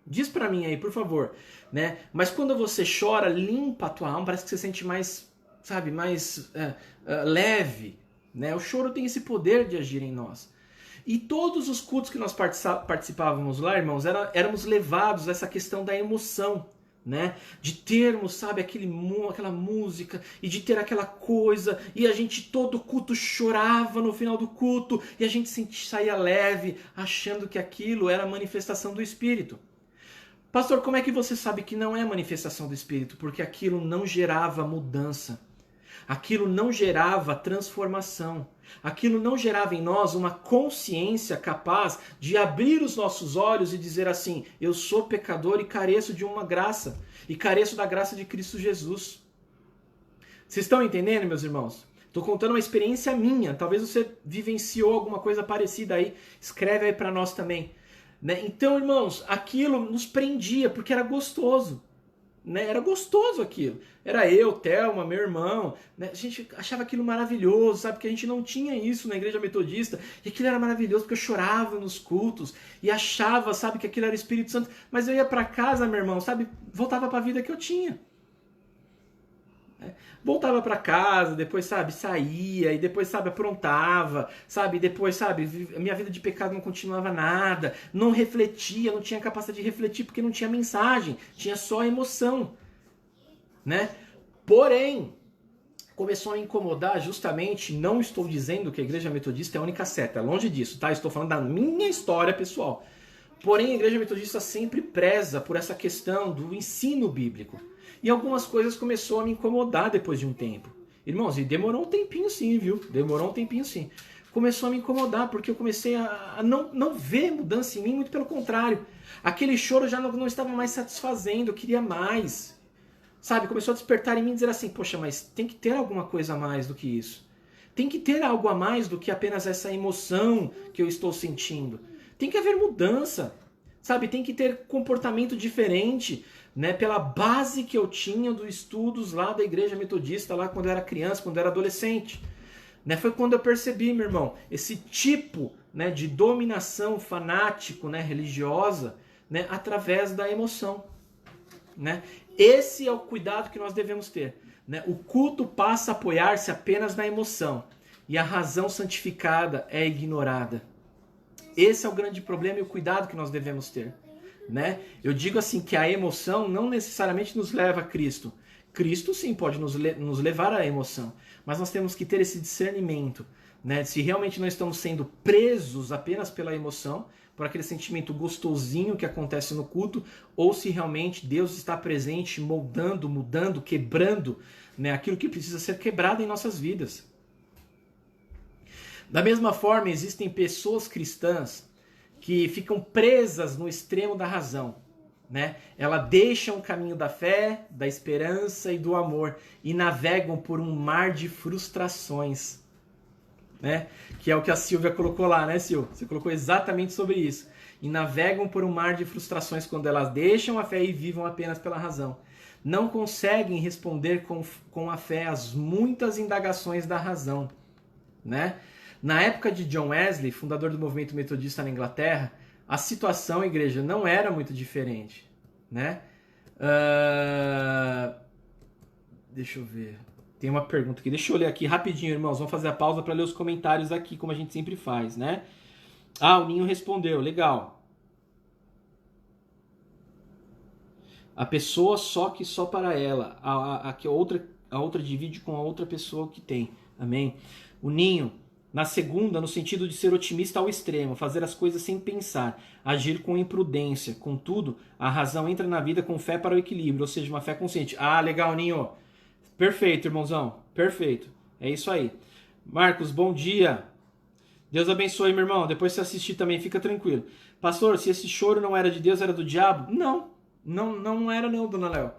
Diz pra mim aí, por favor, né? Mas quando você chora, limpa a tua alma, parece que você sente mais, sabe, mais leve, né? O choro tem esse poder de agir em nós. E todos os cultos que nós participávamos lá, irmãos, éramos levados a essa questão da emoção, né? De termos, sabe, aquela música e de ter aquela coisa, e a gente todo culto chorava no final do culto, e a gente saía leve, achando que aquilo era a manifestação do Espírito. Pastor, como é que você sabe que não é manifestação do Espírito? Porque aquilo não gerava mudança. Aquilo não gerava transformação. Aquilo não gerava em nós uma consciência capaz de abrir os nossos olhos e dizer assim, eu sou pecador e careço de uma graça. E careço da graça de Cristo Jesus. Vocês estão entendendo, meus irmãos? Estou contando uma experiência minha. Talvez você vivenciou alguma coisa parecida aí. Escreve aí para nós também. Né? Então, irmãos, aquilo nos prendia porque era gostoso. né? Era gostoso aquilo. Era eu, Thelma, meu irmão, né? A gente achava aquilo maravilhoso, sabe? Porque a gente não tinha isso na igreja metodista. E aquilo era maravilhoso porque eu chorava nos cultos e achava, sabe, que aquilo era Espírito Santo. Mas eu ia para casa, meu irmão, sabe? Voltava para a vida que eu tinha. Voltava para casa, depois, sabe, saía, e depois, sabe, aprontava, sabe, depois, sabe, a minha vida de pecado não continuava nada, não refletia, não tinha capacidade de refletir porque não tinha mensagem, tinha só emoção, né? Porém, começou a me incomodar justamente, não estou dizendo que a igreja metodista é a única seta, longe disso, tá? Estou falando da minha história pessoal. Porém, a igreja metodista sempre preza por essa questão do ensino bíblico. E algumas coisas começou a me incomodar depois de um tempo. Irmãos, e demorou um tempinho sim, viu? Demorou um tempinho sim. Começou a me incomodar, porque eu comecei a não ver mudança em mim, muito pelo contrário. Aquele choro já não estava mais satisfazendo, eu queria mais. Sabe, começou a despertar em mim e dizer assim, poxa, mas tem que ter alguma coisa a mais do que isso. Tem que ter algo a mais do que apenas essa emoção que eu estou sentindo. Tem que haver mudança, sabe? Tem que ter comportamento diferente, né? Pela base que eu tinha dos estudos lá da igreja metodista, lá quando eu era criança, quando eu era adolescente. Né? Foi quando eu percebi, meu irmão, esse tipo, né, de dominação fanático, né, religiosa, né, através da emoção. Né? Esse é o cuidado que nós devemos ter. Né? O culto passa a apoiar-se apenas na emoção e a razão santificada é ignorada. Esse é o grande problema e o cuidado que nós devemos ter. Né? Eu digo assim que a emoção não necessariamente nos leva a Cristo. Cristo sim pode nos levar à emoção, mas nós temos que ter esse discernimento, né? Se realmente não estamos sendo presos apenas pela emoção, por aquele sentimento gostosinho que acontece no culto, ou se realmente Deus está presente, moldando, mudando, quebrando, né, aquilo que precisa ser quebrado em nossas vidas. Da mesma forma, existem pessoas cristãs que ficam presas no extremo da razão. Né? Elas deixam o caminho da fé, da esperança e do amor e navegam por um mar de frustrações. Né? Que é o que a Silvia colocou lá, né, Sil? Você colocou exatamente sobre isso. E navegam por um mar de frustrações quando elas deixam a fé e vivam apenas pela razão. Não conseguem responder com a fé às muitas indagações da razão. Né? Na época de John Wesley, fundador do movimento metodista na Inglaterra, a situação, igreja, não era muito diferente. Né? Deixa eu ver. Tem uma pergunta aqui. Deixa eu ler aqui rapidinho, irmãos. Vamos fazer a pausa para ler os comentários aqui, como a gente sempre faz, né? Ah, o Ninho respondeu. Legal. A pessoa só para ela. A outra divide com a outra pessoa que tem. Amém? O Ninho, na segunda, no sentido de ser otimista ao extremo, fazer as coisas sem pensar, agir com imprudência. Contudo, a razão entra na vida com fé para o equilíbrio, ou seja, uma fé consciente. Ah, legal, Ninho. Perfeito, irmãozão. Perfeito. É isso aí. Marcos, bom dia. Deus abençoe, meu irmão. Depois você assistir também, fica tranquilo. Pastor, se esse choro não era de Deus, era do diabo? Não era não, dona Léo.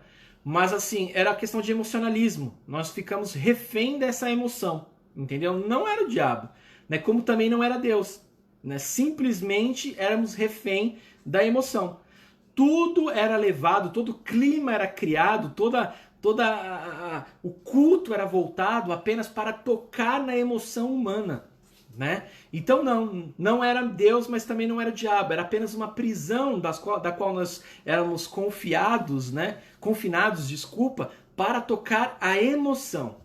Mas assim, era questão de emocionalismo. Nós ficamos refém dessa emoção. Entendeu? Não era o diabo. Né? Como também não era Deus. Né? Simplesmente éramos refém da emoção. Tudo era levado, todo o clima era criado, o culto era voltado apenas para tocar na emoção humana, né? Então não era Deus, mas também não era o diabo, era apenas uma prisão da qual nós éramos confinados, né? Para tocar a emoção,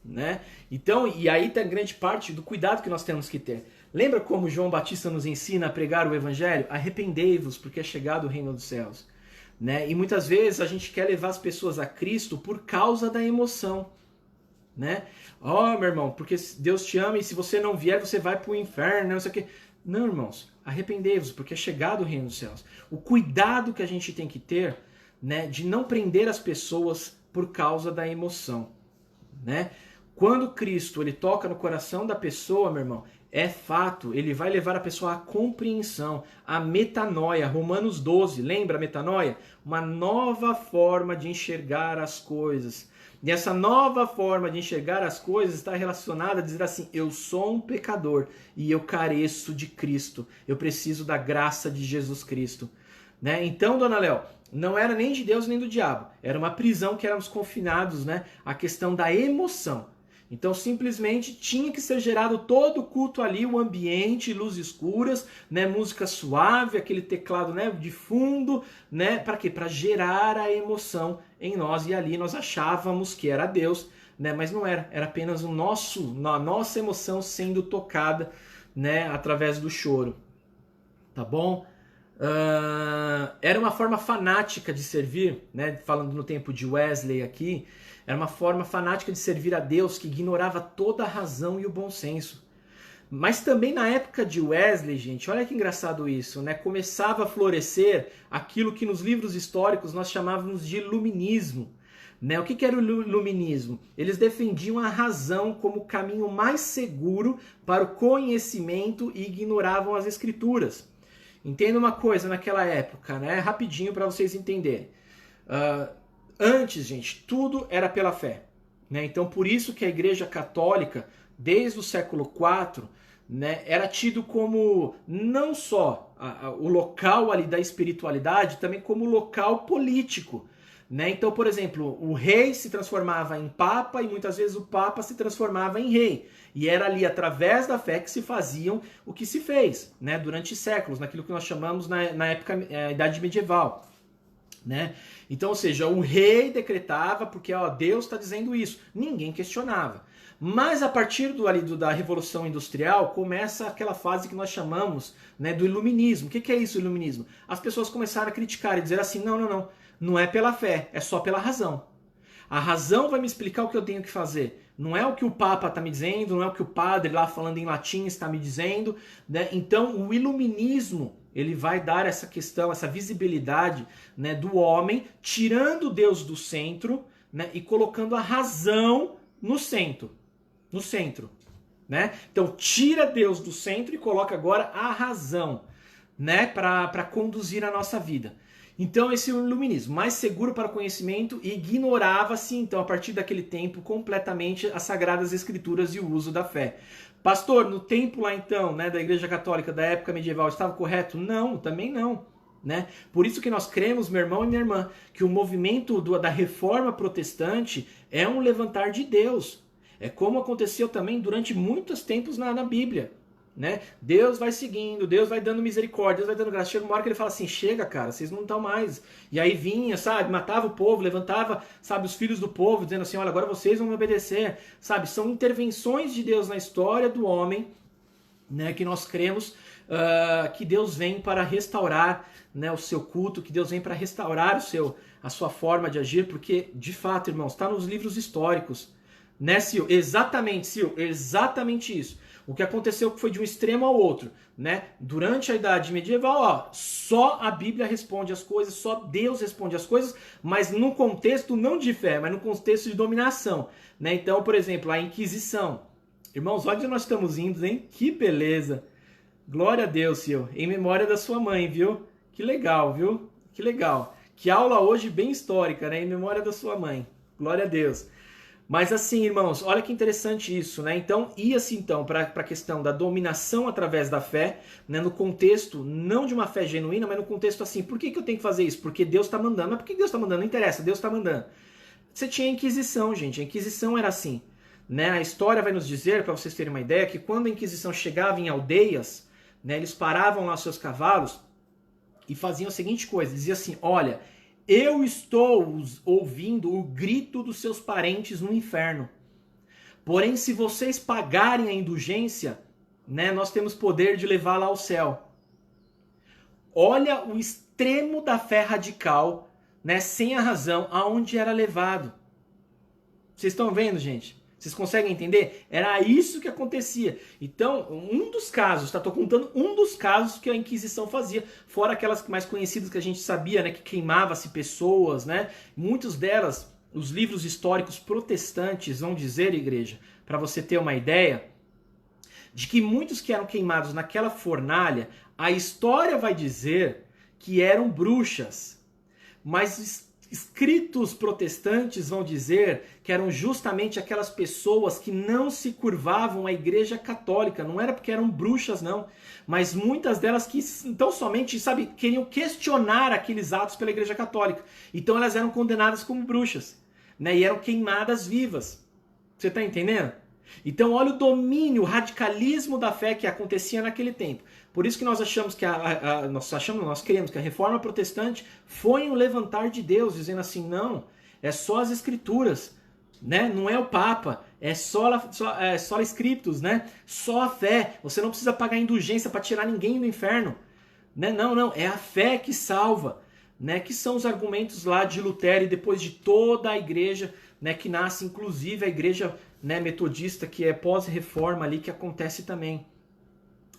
né? Então, e aí tem grande parte do cuidado que nós temos que ter. Lembra como João Batista nos ensina a pregar o evangelho? Arrependei-vos, porque é chegado o reino dos céus. Né? E muitas vezes a gente quer levar as pessoas a Cristo por causa da emoção. Né? Meu irmão, porque Deus te ama e se você não vier, você vai para o inferno, não sei o quê. Não, irmãos, arrependei-vos, porque é chegado o reino dos céus. O cuidado que a gente tem que ter, né, de não prender as pessoas por causa da emoção. Né? Quando Cristo ele toca no coração da pessoa, meu irmão, é fato, ele vai levar a pessoa à compreensão, à metanoia. Romanos 12, lembra a metanoia? Uma nova forma de enxergar as coisas. E essa nova forma de enxergar as coisas está relacionada a dizer assim: eu sou um pecador e eu careço de Cristo. Eu preciso da graça de Jesus Cristo. Né? Então, dona Léo, não era nem de Deus nem do diabo. Era uma prisão que éramos confinados, né? A questão da emoção. Então, simplesmente tinha que ser gerado todo o culto ali, o ambiente, luzes escuras, né, música suave, aquele teclado, né, de fundo, né, para quê? Para gerar a emoção em nós. E ali nós achávamos que era Deus, né, mas não era. Era apenas a nossa emoção sendo tocada, né, através do choro. Tá bom? Era uma forma fanática de servir, né, falando no tempo de Wesley aqui, era uma forma fanática de servir a Deus que ignorava toda a razão e o bom senso. Mas também na época de Wesley, gente, olha que engraçado isso, né? Começava a florescer aquilo que nos livros históricos nós chamávamos de iluminismo. Né? O que era o iluminismo? Eles defendiam a razão como o caminho mais seguro para o conhecimento e ignoravam as escrituras. Entenda uma coisa naquela época, né? Rapidinho para vocês entenderem. Antes, gente, tudo era pela fé. Né? Então, por isso que a Igreja Católica, desde o século IV, né, era tido como não só o local ali da espiritualidade, também como local político. Né? Então, por exemplo, o rei se transformava em papa e muitas vezes o papa se transformava em rei. E era ali através da fé que se faziam o que se fez, né, durante séculos, naquilo que nós chamamos na época, Idade Medieval. Né? Então, ou seja, o rei decretava porque Deus está dizendo isso. Ninguém questionava. Mas a partir da Revolução Industrial começa aquela fase que nós chamamos, né, do iluminismo. O que é isso, o iluminismo? As pessoas começaram a criticar e dizer assim, não é pela fé, é só pela razão. A razão vai me explicar o que eu tenho que fazer. Não é o que o Papa está me dizendo, não é o que o padre lá falando em latim está me dizendo. Né? Então, o iluminismo, ele vai dar essa questão, essa visibilidade, né, do homem, tirando Deus do centro, né, e colocando a razão no centro. No centro. Né? Então, tira Deus do centro e coloca agora a razão, né, para conduzir a nossa vida. Então esse é o iluminismo, mais seguro para o conhecimento, e ignorava-se, então, a partir daquele tempo, completamente as Sagradas Escrituras e o uso da fé. Pastor, no tempo lá então, né, da Igreja Católica, da época medieval, estava correto? Não, também não. Né? Por isso que nós cremos, meu irmão e minha irmã, que o movimento da Reforma Protestante é um levantar de Deus. É como aconteceu também durante muitos tempos na Bíblia. Né? Deus vai seguindo, Deus vai dando misericórdia, Deus vai dando graça. Chega uma hora que ele fala assim, chega cara, vocês não estão mais. E aí vinha, sabe, matava o povo, levantava, sabe, os filhos do povo, dizendo assim, olha, agora vocês vão me obedecer. Sabe, são intervenções de Deus na história do homem, né, que nós cremos que Deus vem para restaurar, né, o seu culto, que Deus vem para restaurar a sua forma de agir, porque, de fato, irmãos, está nos livros históricos. Né, Sil? Exatamente isso. O que aconteceu foi de um extremo ao outro, né? Durante a Idade Medieval, só a Bíblia responde as coisas, só Deus responde as coisas, mas num contexto não de fé, mas num contexto de dominação, né? Então, por exemplo, a Inquisição. Irmãos, olha onde nós estamos indo, hein? Que beleza! Glória a Deus, Sil. Em memória da sua mãe, viu? Que legal, viu? Que legal. Que aula hoje bem histórica, né? Em memória da sua mãe. Glória a Deus. Mas assim, irmãos, olha que interessante isso, né? Então, ia-se então para a questão da dominação através da fé, né? No contexto, não de uma fé genuína, mas no contexto assim, por que eu tenho que fazer isso? Porque Deus está mandando. Mas por que Deus está mandando? Não interessa, Deus está mandando. Você tinha a Inquisição, gente. A Inquisição era assim, né? A história vai nos dizer, para vocês terem uma ideia, que quando a Inquisição chegava em aldeias, né? Eles paravam lá seus cavalos e faziam a seguinte coisa, diziam assim, olha, eu estou ouvindo o grito dos seus parentes no inferno. Porém, se vocês pagarem a indulgência, né, nós temos poder de levá-la ao céu. Olha o extremo da fé radical, né, sem a razão, aonde era levado. Vocês estão vendo, gente? Vocês conseguem entender? Era isso que acontecia. Então, um dos casos, estou contando um dos casos que a Inquisição fazia, fora aquelas mais conhecidas que a gente sabia, né, que queimava-se pessoas, né? Muitas delas, os livros históricos protestantes vão dizer, igreja, para você ter uma ideia, de que muitos que eram queimados naquela fornalha, a história vai dizer que eram bruxas. Mas escritos protestantes vão dizer que eram justamente aquelas pessoas que não se curvavam à Igreja Católica. Não era porque eram bruxas, não. Mas muitas delas que então somente, sabe, queriam questionar aqueles atos pela Igreja Católica. Então elas eram condenadas como bruxas, né? E eram queimadas vivas. Você está entendendo? Então olha o domínio, o radicalismo da fé que acontecia naquele tempo. Por isso que nós achamos que nós queremos que a reforma protestante foi um levantar de Deus, dizendo assim, não, é só as escrituras, né? Não é o Papa, é só Scriptus, né? Só a fé. Você não precisa pagar indulgência para tirar ninguém do inferno, né? Não, é a fé que salva, né? Que são os argumentos lá de Lutero e depois de toda a igreja, né? Que nasce, inclusive a igreja, né, metodista, que é pós-reforma ali, que acontece também.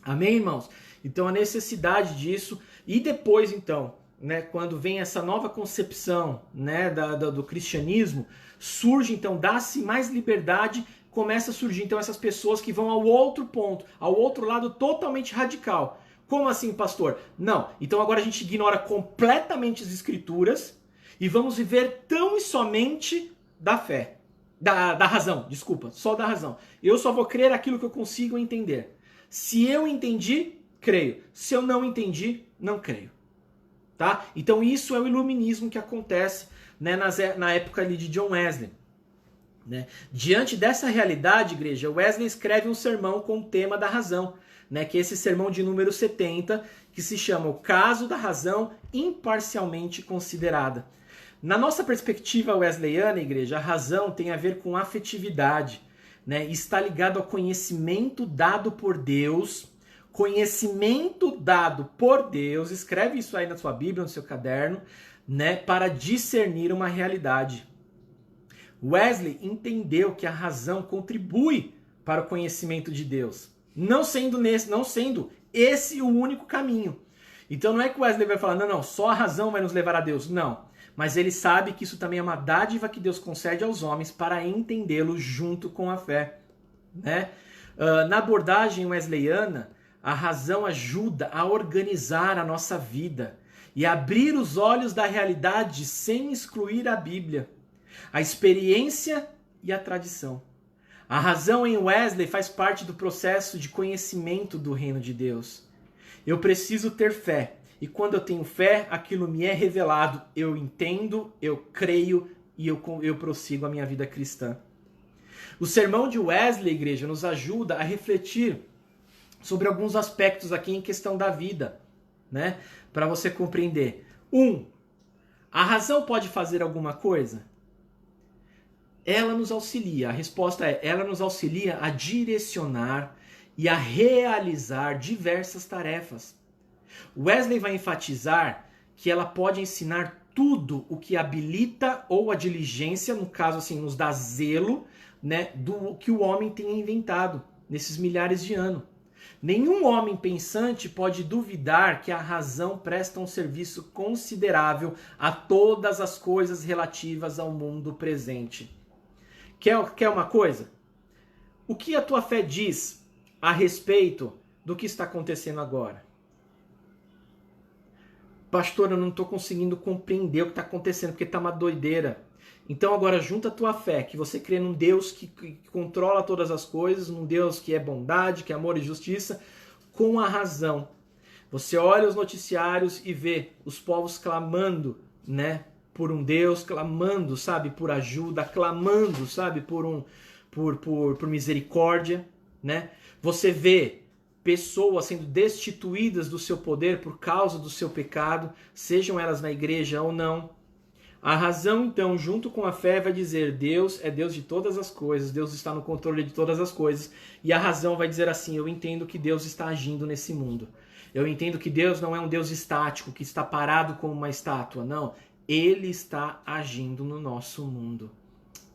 Amém, irmãos? Então a necessidade disso, e depois então, né, quando vem essa nova concepção, né, do cristianismo, surge então, dá-se mais liberdade, começa a surgir então essas pessoas que vão ao outro ponto, ao outro lado totalmente radical. Como assim, pastor? Não, então agora a gente ignora completamente as escrituras e vamos viver tão e somente da fé. Da razão, desculpa, só da razão. Eu só vou crer aquilo que eu consigo entender. Se eu entendi, creio. Se eu não entendi, não creio. Tá? Então isso é o iluminismo que acontece, né, na época ali de John Wesley. Né? Diante dessa realidade, igreja, Wesley escreve um sermão com o tema da razão, né, que é esse sermão de número 70, que se chama O Caso da Razão Imparcialmente Considerada. Na nossa perspectiva wesleyana, igreja, a razão tem a ver com afetividade, né? Está ligado ao conhecimento dado por Deus. Conhecimento dado por Deus, escreve isso aí na sua Bíblia, no seu caderno, né? Para discernir uma realidade. Wesley entendeu que a razão contribui para o conhecimento de Deus, não sendo esse o único caminho. Então não é que Wesley vai falar, não, só a razão vai nos levar a Deus. Não. Mas ele sabe que isso também é uma dádiva que Deus concede aos homens para entendê-lo junto com a fé. Né? Na abordagem wesleyana, a razão ajuda a organizar a nossa vida e abrir os olhos da realidade sem excluir a Bíblia, a experiência e a tradição. A razão em Wesley faz parte do processo de conhecimento do reino de Deus. Eu preciso ter fé. E quando eu tenho fé, aquilo me é revelado. Eu entendo, eu creio e eu prossigo a minha vida cristã. O sermão de Wesley, igreja, nos ajuda a refletir sobre alguns aspectos aqui em questão da vida, né? Para você compreender. 1. A razão pode fazer alguma coisa? Ela nos auxilia. A resposta é, ela nos auxilia a direcionar e a realizar diversas tarefas. Wesley vai enfatizar que ela pode ensinar tudo o que habilita ou a diligência, no caso assim, nos dá zelo, né, do que o homem tem inventado nesses milhares de anos. Nenhum homem pensante pode duvidar que a razão presta um serviço considerável a todas as coisas relativas ao mundo presente. Quer uma coisa? O que a tua fé diz a respeito do que está acontecendo agora? Pastor, eu não estou conseguindo compreender o que está acontecendo, porque está uma doideira. Então agora junta a tua fé, que você crê num Deus que controla todas as coisas, num Deus que é bondade, que é amor e justiça, com a razão. Você olha os noticiários e vê os povos clamando, né, por um Deus, clamando, sabe, por ajuda, clamando, sabe, por misericórdia, né? Você vê pessoas sendo destituídas do seu poder por causa do seu pecado, sejam elas na igreja ou não. A razão, então, junto com a fé, vai dizer, Deus é Deus de todas as coisas, Deus está no controle de todas as coisas, e a razão vai dizer assim, eu entendo que Deus está agindo nesse mundo. Eu entendo que Deus não é um Deus estático, que está parado como uma estátua, não. Ele está agindo no nosso mundo.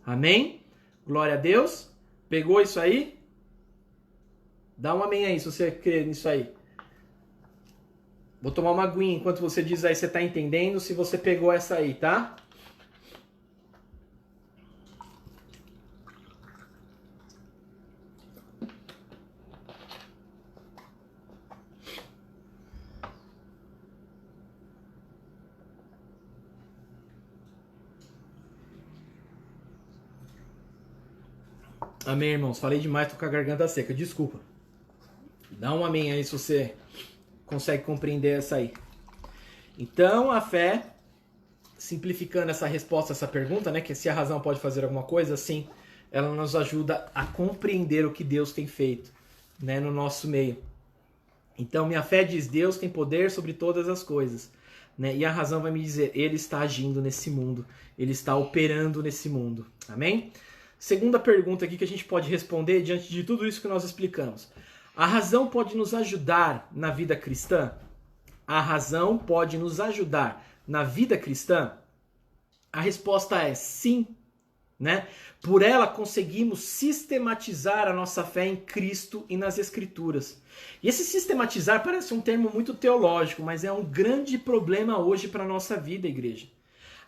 Amém? Glória a Deus. Pegou isso aí? Dá um amém aí, se você crê nisso aí. Vou tomar uma aguinha enquanto você diz aí, você está entendendo, se você pegou essa aí, tá? Amém, irmãos. Falei demais, tô com a garganta seca. Desculpa. Dá um amém aí se você consegue compreender essa aí. Então, a fé, simplificando essa resposta a essa pergunta, né, que se a razão pode fazer alguma coisa, sim, ela nos ajuda a compreender o que Deus tem feito, né, no nosso meio. Então, minha fé diz: Deus tem poder sobre todas as coisas, né? E a razão vai me dizer: Ele está agindo nesse mundo, Ele está operando nesse mundo. Amém? Segunda pergunta aqui que a gente pode responder diante de tudo isso que nós explicamos. A razão pode nos ajudar na vida cristã? A razão pode nos ajudar na vida cristã? A resposta é sim, né? Por ela conseguimos sistematizar a nossa fé em Cristo e nas Escrituras. E esse sistematizar parece um termo muito teológico, mas é um grande problema hoje para a nossa vida, igreja.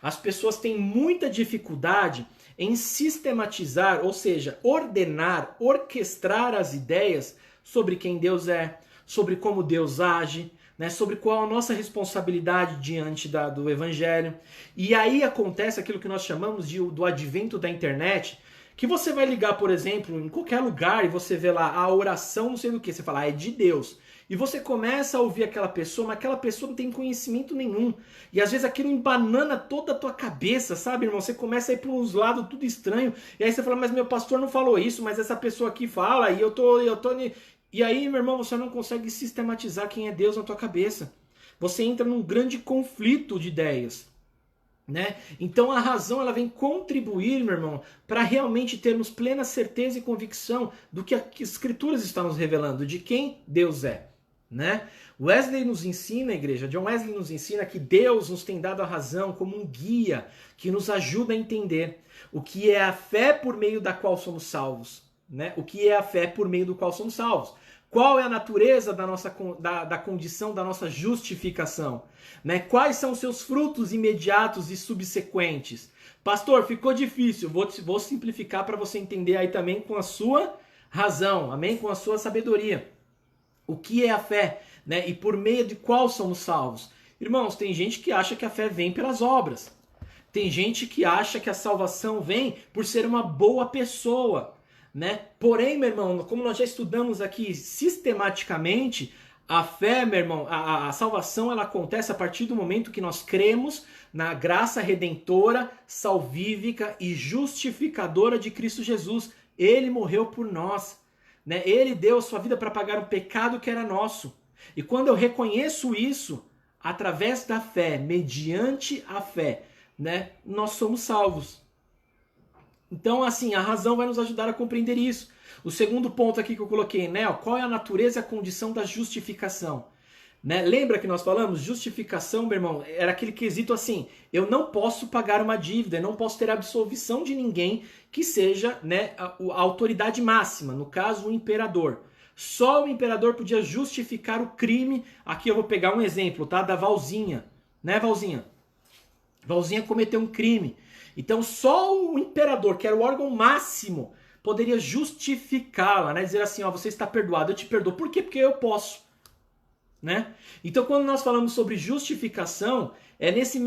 As pessoas têm muita dificuldade em sistematizar, ou seja, ordenar, orquestrar as ideias sobre quem Deus é, sobre como Deus age, né, sobre qual a nossa responsabilidade diante do Evangelho. E aí acontece aquilo que nós chamamos do advento da internet, que você vai ligar, por exemplo, em qualquer lugar e você vê lá a oração não sei do que, você fala, é de Deus. E você começa a ouvir aquela pessoa, mas aquela pessoa não tem conhecimento nenhum. E às vezes aquilo embanana toda a tua cabeça, sabe, irmão? Você começa a ir para uns lados tudo estranho. E aí você fala, mas meu pastor não falou isso, mas essa pessoa aqui fala, e eu tô. E aí, meu irmão, você não consegue sistematizar quem é Deus na tua cabeça. Você entra num grande conflito de ideias, né? Então a razão ela vem contribuir, meu irmão, para realmente termos plena certeza e convicção do que as Escrituras estão nos revelando, de quem Deus é, né? Wesley nos ensina, igreja, John Wesley nos ensina que Deus nos tem dado a razão como um guia que nos ajuda a entender o que é a fé por meio da qual somos salvos, né? O que é a fé por meio do qual somos salvos? Qual é a natureza da condição da nossa justificação? Né? Quais são os seus frutos imediatos e subsequentes? Pastor, ficou difícil. Vou simplificar para você entender aí também com a sua razão, amém? Com a sua sabedoria. O que é a fé? Né? E por meio de qual somos salvos? Irmãos, tem gente que acha que a fé vem pelas obras. Tem gente que acha que a salvação vem por ser uma boa pessoa. Né? Porém, meu irmão, como nós já estudamos aqui sistematicamente, a fé, meu irmão, a salvação ela acontece a partir do momento que nós cremos na graça redentora, salvífica e justificadora de Cristo Jesus. Ele morreu por nós, né? Ele deu a sua vida para pagar o pecado que era nosso. E quando eu reconheço isso, através da fé, mediante a fé, né, nós somos salvos. Então, assim, a razão vai nos ajudar a compreender isso. O segundo ponto aqui que eu coloquei, né? Qual é a natureza e a condição da justificação? Né? Lembra que nós falamos? Justificação, meu irmão, era aquele quesito assim, eu não posso pagar uma dívida, eu não posso ter absolvição de ninguém que seja, né, a autoridade máxima, no caso o imperador. Só o imperador podia justificar o crime. Aqui eu vou pegar um exemplo, tá? Da Valzinha, né, Valzinha? Valzinha cometeu um crime. Então só o imperador, que era o órgão máximo, poderia justificá-la, né? Dizer assim, ó, você está perdoado, eu te perdoo. Por quê? Porque eu posso, né? Então quando nós falamos sobre justificação, é nesse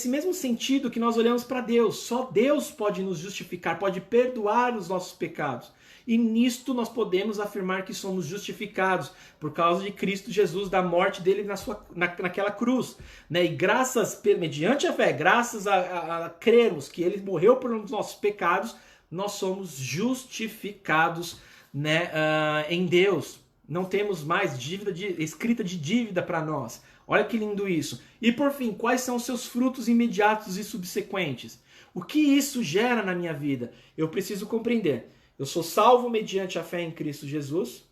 mesmo sentido que nós olhamos para Deus. Só Deus pode nos justificar, pode perdoar os nossos pecados. E nisto nós podemos afirmar que somos justificados por causa de Cristo Jesus, da morte dele naquela cruz. Né? E mediante a fé, graças a crermos que ele morreu por os nossos pecados, nós somos justificados, né, em Deus. Não temos mais escrita de dívida para nós. Olha que lindo isso. E por fim, quais são os seus frutos imediatos e subsequentes? O que isso gera na minha vida? Eu preciso compreender. Eu sou salvo mediante a fé em Cristo Jesus,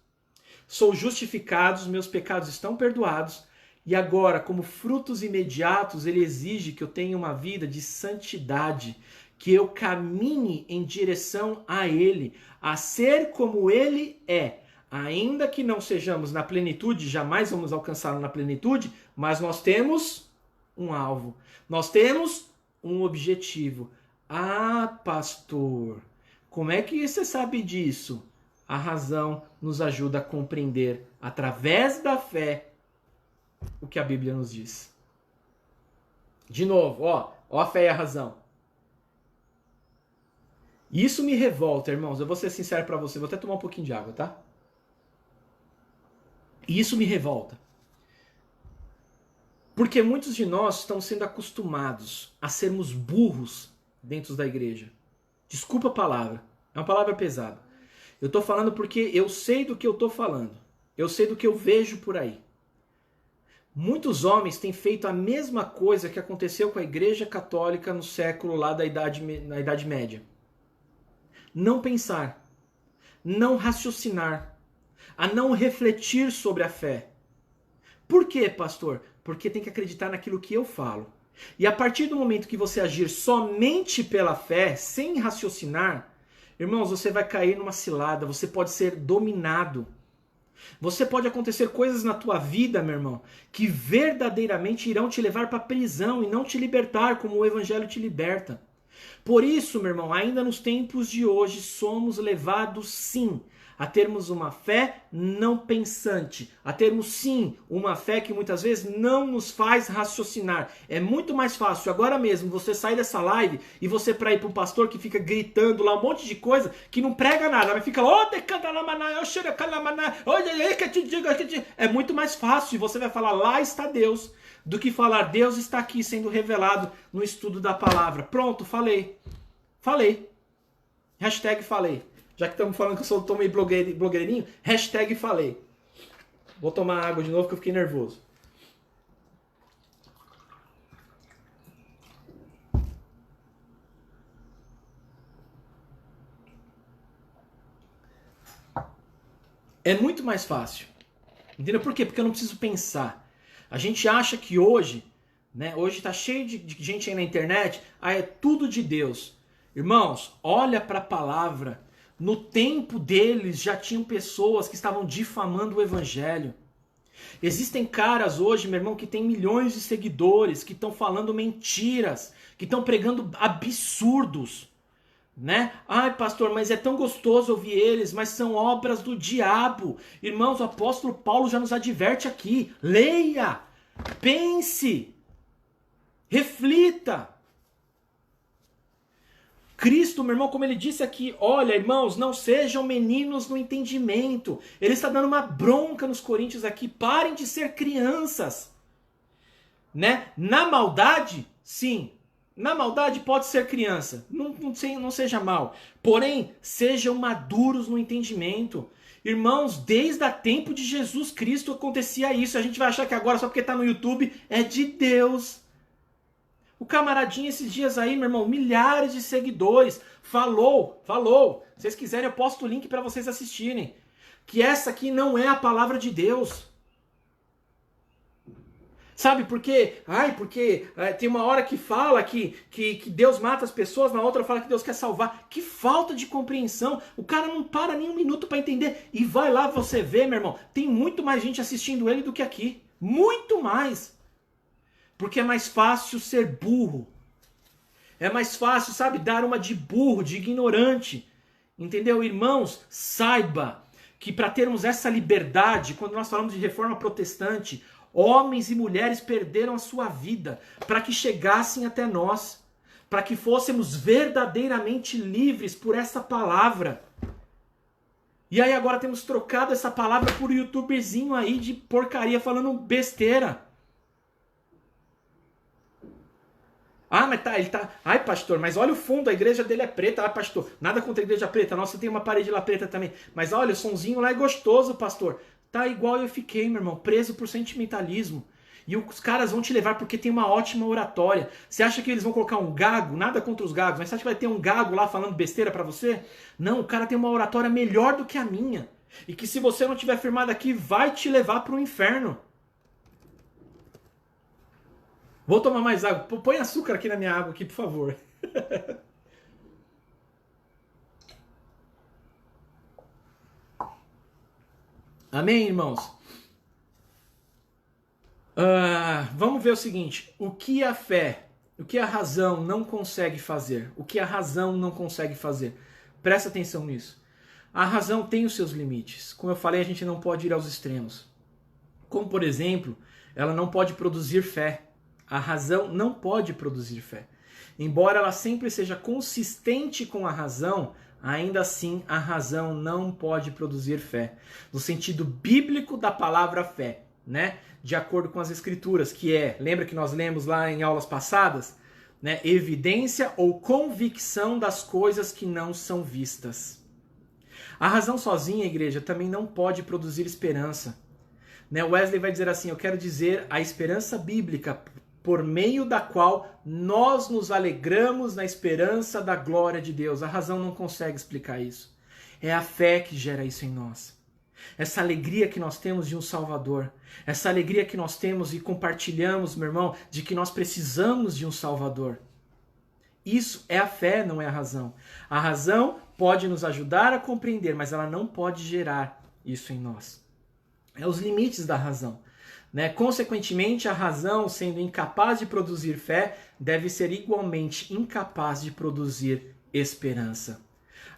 sou justificado, os meus pecados estão perdoados, e agora, como frutos imediatos, ele exige que eu tenha uma vida de santidade, que eu caminhe em direção a ele, a ser como ele é. Ainda que não sejamos na plenitude, jamais vamos alcançá-lo na plenitude, mas nós temos um alvo, nós temos um objetivo. Ah, pastor, como é que você sabe disso? A razão nos ajuda a compreender, através da fé, o que a Bíblia nos diz. De novo, ó a fé e a razão. E isso me revolta, irmãos. Eu vou ser sincero para você. Vou até tomar um pouquinho de água, tá? E isso me revolta. Porque muitos de nós estão sendo acostumados a sermos burros dentro da igreja. Desculpa a palavra. É uma palavra pesada. Eu estou falando porque eu sei do que eu estou falando. Eu sei do que eu vejo por aí. Muitos homens têm feito a mesma coisa que aconteceu com a Igreja Católica no século lá na Idade Média. Não pensar, não raciocinar, a não refletir sobre a fé. Por quê, pastor? Porque tem que acreditar naquilo que eu falo. E a partir do momento que você agir somente pela fé, sem raciocinar, irmãos, você vai cair numa cilada, você pode ser dominado. Você pode acontecer coisas na tua vida, meu irmão, que verdadeiramente irão te levar para a prisão e não te libertar como o evangelho te liberta. Por isso, meu irmão, ainda nos tempos de hoje somos levados sim a termos uma fé não pensante, a termos sim uma fé que muitas vezes não nos faz raciocinar. É muito mais fácil agora mesmo você sair dessa live e você para ir para um pastor que fica gritando lá um monte de coisa que não prega nada, mas fica é muito mais fácil e você vai falar lá está Deus do que falar Deus está aqui sendo revelado no estudo da palavra. Pronto, falei. Hashtag falei. Já que estamos falando que eu tô meio blogueirinho, hashtag falei. Vou tomar água de novo que eu fiquei nervoso. É muito mais fácil. Entendeu? Por quê? Porque eu não preciso pensar. A gente acha que hoje, né? Hoje está cheio de gente aí na internet, é tudo de Deus. Irmãos, olha para a palavra. No tempo deles já tinham pessoas que estavam difamando o evangelho. Existem caras hoje, meu irmão, que tem milhões de seguidores, que estão falando mentiras, que estão pregando absurdos, né? Ai, pastor, mas é tão gostoso ouvir eles, mas são obras do diabo. Irmãos, o apóstolo Paulo já nos adverte aqui. Leia, pense, reflita. Cristo, meu irmão, como ele disse aqui, olha, irmãos, não sejam meninos no entendimento. Ele está dando uma bronca nos coríntios aqui, parem de ser crianças. Né? Na maldade, sim. Na maldade pode ser criança, não seja mal. Porém, sejam maduros no entendimento. Irmãos, desde o tempo de Jesus Cristo acontecia isso. A gente vai achar que agora, só porque está no YouTube, é de Deus. O camaradinho esses dias aí, meu irmão, milhares de seguidores, falou. Se vocês quiserem, eu posto o link para vocês assistirem. Que essa aqui não é a palavra de Deus. Sabe por quê? Porque tem uma hora que fala que Deus mata as pessoas, na outra fala que Deus quer salvar. Que falta de compreensão. O cara não para nem um minuto para entender. E vai lá você ver, meu irmão, tem muito mais gente assistindo ele do que aqui. Muito mais. Porque é mais fácil ser burro. É mais fácil, sabe, dar uma de burro, de ignorante. Entendeu? Irmãos, saiba que para termos essa liberdade, quando nós falamos de reforma protestante, homens e mulheres perderam a sua vida para que chegassem até nós. Para que fôssemos verdadeiramente livres por essa palavra. E aí agora temos trocado essa palavra por um youtuberzinho aí de porcaria falando besteira. Ah, mas ele tá... Ai, pastor, mas olha o fundo, a igreja dele é preta. Ah, pastor, nada contra a igreja preta. Nossa, tem uma parede lá preta também. Mas olha, o sonzinho lá é gostoso, pastor. Tá igual eu fiquei, meu irmão, preso por sentimentalismo. E os caras vão te levar porque tem uma ótima oratória. Você acha que eles vão colocar um gago? Nada contra os gagos, mas você acha que vai ter um gago lá falando besteira pra você? Não, o cara tem uma oratória melhor do que a minha. E que se você não tiver firmado aqui, vai te levar pro inferno. Vou tomar mais água. Põe açúcar aqui na minha água, aqui, por favor. Amém, irmãos? Vamos ver o seguinte. O que a fé, o que a razão não consegue fazer? O que a razão não consegue fazer? Presta atenção nisso. A razão tem os seus limites. Como eu falei, a gente não pode ir aos extremos. Como, por exemplo, ela não pode produzir fé. A razão não pode produzir fé. Embora ela sempre seja consistente com a razão, ainda assim a razão não pode produzir fé. No sentido bíblico da palavra fé, né? De acordo com as escrituras, que lembra que nós lemos lá em aulas passadas? Né? Evidência ou convicção das coisas que não são vistas. A razão sozinha, igreja, também não pode produzir esperança. Né? Wesley vai dizer assim, eu quero dizer a esperança bíblica, por meio da qual nós nos alegramos na esperança da glória de Deus. A razão não consegue explicar isso. É a fé que gera isso em nós. Essa alegria que nós temos de um Salvador. Essa alegria que nós temos e compartilhamos, meu irmão, de que nós precisamos de um Salvador. Isso é a fé, não é a razão. A razão pode nos ajudar a compreender, mas ela não pode gerar isso em nós. É os limites da razão. Né? Consequentemente, a razão, sendo incapaz de produzir fé, deve ser igualmente incapaz de produzir esperança.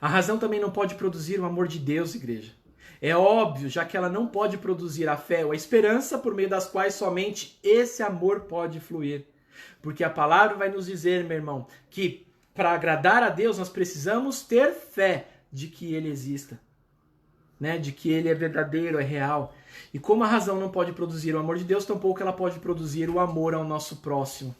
A razão também não pode produzir o amor de Deus, igreja. É óbvio, já que ela não pode produzir a fé ou a esperança, por meio das quais somente esse amor pode fluir. Porque a palavra vai nos dizer, meu irmão, que para agradar a Deus nós precisamos ter fé de que Ele exista. Né? De que Ele é verdadeiro, é real. E como a razão não pode produzir o amor de Deus, tampouco ela pode produzir o amor ao nosso próximo.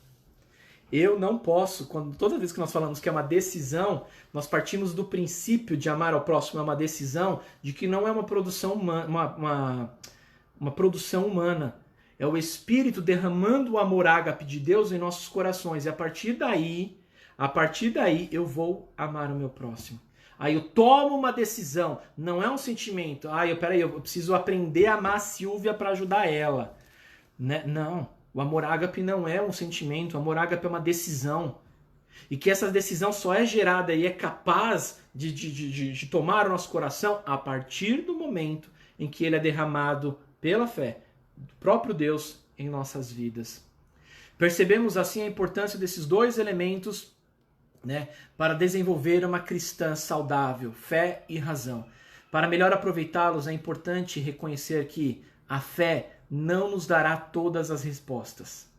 Eu não posso, toda vez que nós falamos que é uma decisão, nós partimos do princípio de amar ao próximo, é uma decisão de que não é uma produção humana, uma produção humana. É o Espírito derramando o amor ágape de Deus em nossos corações. E a partir daí eu vou amar o meu próximo. Aí eu tomo uma decisão, não é um sentimento. Eu preciso aprender a amar a Silvia para ajudar ela. Né? Não, o amor ágape não é um sentimento, o amor ágape é uma decisão. E que essa decisão só é gerada e é capaz de tomar o nosso coração a partir do momento em que ele é derramado pela fé do próprio Deus em nossas vidas. Percebemos assim a importância desses dois elementos, né, para desenvolver uma cristã saudável, fé e razão. Para melhor aproveitá-los, é importante reconhecer que a fé não nos dará todas as respostas.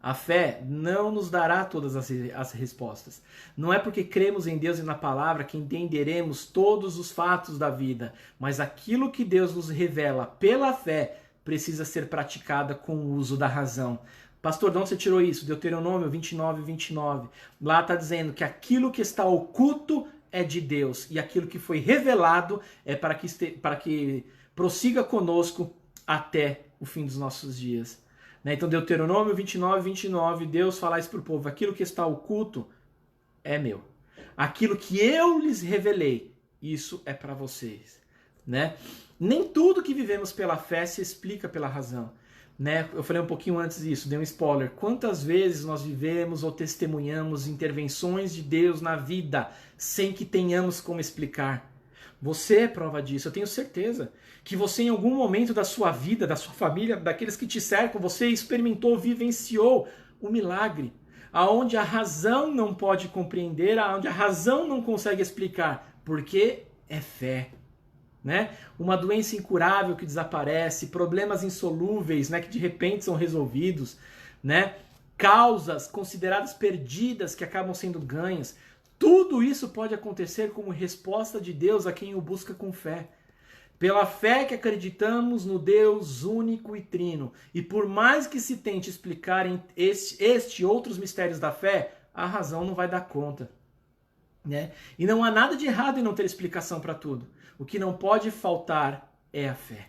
A fé não nos dará todas as respostas. Não é porque cremos em Deus e na palavra que entenderemos todos os fatos da vida, mas aquilo que Deus nos revela pela fé precisa ser praticada com o uso da razão. Pastor, de onde você tirou isso? Deuteronômio 29, 29. Lá está dizendo que aquilo que está oculto é de Deus e aquilo que foi revelado é para que prossiga conosco até o fim dos nossos dias. Né? Então, Deuteronômio 29, 29, Deus fala isso para o povo: aquilo que está oculto é meu. Aquilo que eu lhes revelei, isso é para vocês. Né? Nem tudo que vivemos pela fé se explica pela razão. Né? Eu falei um pouquinho antes disso, dei um spoiler. Quantas vezes nós vivemos ou testemunhamos intervenções de Deus na vida sem que tenhamos como explicar? Você é prova disso, eu tenho certeza que você em algum momento da sua vida, da sua família, daqueles que te cercam, você experimentou, vivenciou o milagre, aonde a razão não pode compreender, aonde a razão não consegue explicar, porque é fé. Né? Uma doença incurável que desaparece, problemas insolúveis, né, que de repente são resolvidos, né? Causas consideradas perdidas que acabam sendo ganhas. Tudo isso pode acontecer como resposta de Deus a quem o busca com fé. Pela fé que acreditamos no Deus único e trino. E por mais que se tente explicar este e outros mistérios da fé, a razão não vai dar conta. Né? E não há nada de errado em não ter explicação para tudo. O que não pode faltar é a fé.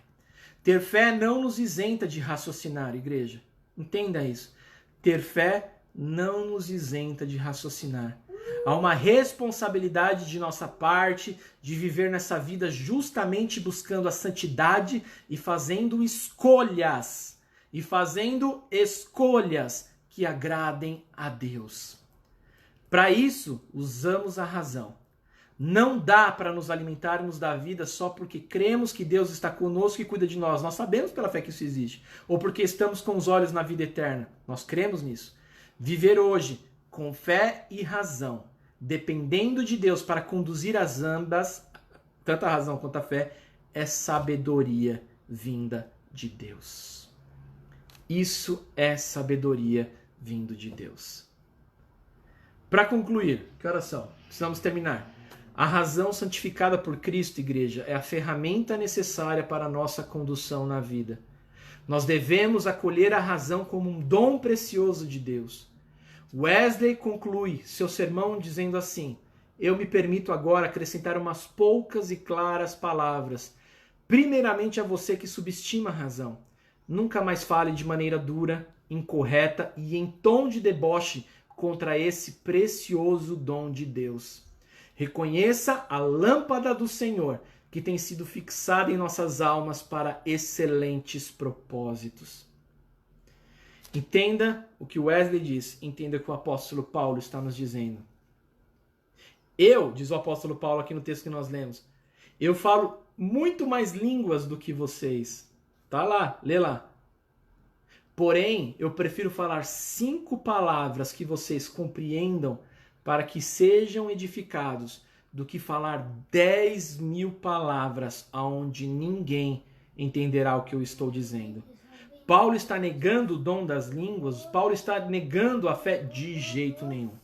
Ter fé não nos isenta de raciocinar, igreja. Entenda isso. Ter fé não nos isenta de raciocinar. Há uma responsabilidade de nossa parte de viver nessa vida justamente buscando a santidade e fazendo escolhas. E fazendo escolhas que agradem a Deus. Para isso, usamos a razão. Não dá para nos alimentarmos da vida só porque cremos que Deus está conosco e cuida de nós. Nós sabemos pela fé que isso existe. Ou porque estamos com os olhos na vida eterna. Nós cremos nisso. Viver hoje com fé e razão, dependendo de Deus para conduzir as ambas, tanto a razão quanto a fé, é sabedoria vinda de Deus. Isso é sabedoria vindo de Deus. Para concluir, que horas são? Precisamos terminar. A razão santificada por Cristo, igreja, é a ferramenta necessária para a nossa condução na vida. Nós devemos acolher a razão como um dom precioso de Deus. Wesley conclui seu sermão dizendo assim: eu me permito agora acrescentar umas poucas e claras palavras. Primeiramente a você que subestima a razão. Nunca mais fale de maneira dura, incorreta e em tom de deboche contra esse precioso dom de Deus. Reconheça a lâmpada do Senhor, que tem sido fixada em nossas almas para excelentes propósitos. Entenda o que Wesley diz, entenda o que o apóstolo Paulo está nos dizendo. Diz o apóstolo Paulo aqui no texto que nós lemos, eu falo muito mais línguas do que vocês. Tá lá, lê lá. Porém, eu prefiro falar 5 palavras que vocês compreendam para que sejam edificados, do que falar 10.000 palavras aonde ninguém entenderá o que eu estou dizendo. Paulo está negando o dom das línguas? Paulo está negando a fé? De jeito nenhum.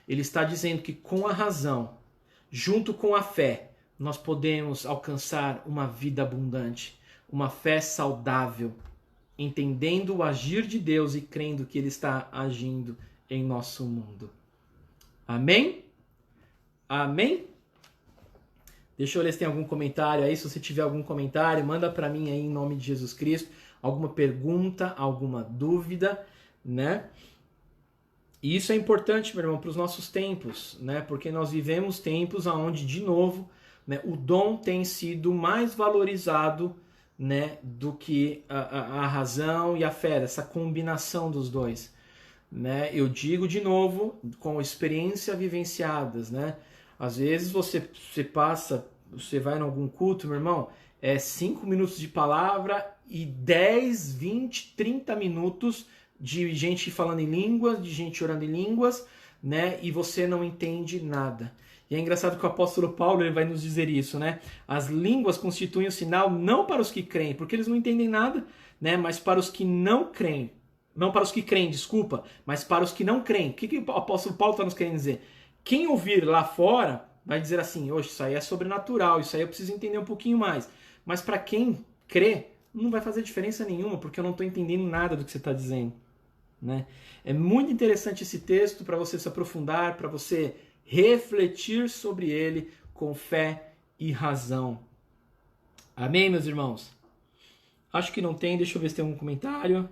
Ele está dizendo que com a razão, junto com a fé, nós podemos alcançar uma vida abundante, uma fé saudável, entendendo o agir de Deus e crendo que Ele está agindo em nosso mundo. Amém? Amém? Deixa eu ler se tem algum comentário aí. Se você tiver algum comentário, manda para mim aí em nome de Jesus Cristo. Alguma pergunta, alguma dúvida, né? E isso é importante, meu irmão, para os nossos tempos, né? Porque nós vivemos tempos onde, de novo, né, o dom tem sido mais valorizado, né, do que a razão e a fé, essa combinação dos dois. Né? Eu digo de novo, com experiência vivenciadas, né? Às vezes você vai em algum culto, meu irmão, 5 minutos de palavra e 10, 20, 30 minutos de gente falando em línguas, de gente orando em línguas, né? E você não entende nada. E é engraçado que o apóstolo Paulo ele vai nos dizer isso, né? As línguas constituem um sinal não para os que creem, porque eles não entendem nada, né? Mas para os que não creem. Não para os que creem, desculpa, mas para os que não creem. O que o apóstolo Paulo está nos querendo dizer? Quem ouvir lá fora vai dizer assim, oxe, isso aí é sobrenatural, isso aí eu preciso entender um pouquinho mais. Mas para quem crê, não vai fazer diferença nenhuma, porque eu não estou entendendo nada do que você está dizendo. Né? É muito interessante esse texto para você se aprofundar, para você refletir sobre ele com fé e razão. Amém, meus irmãos? Acho que não tem, deixa eu ver se tem algum comentário.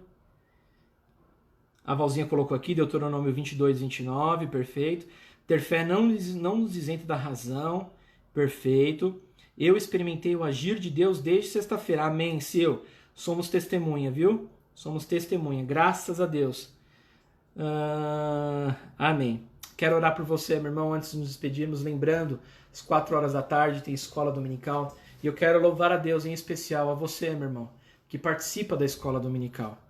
A Valzinha colocou aqui, Deuteronômio 22, 29, perfeito. Ter fé não nos isenta da razão, perfeito. Eu experimentei o agir de Deus desde sexta-feira, amém, seu. Somos testemunha, viu? Somos testemunha, graças a Deus. Amém. Quero orar por você, meu irmão, antes de nos despedirmos, lembrando, às 4 horas da tarde tem escola dominical. E eu quero louvar a Deus, em especial a você, meu irmão, que participa da escola dominical.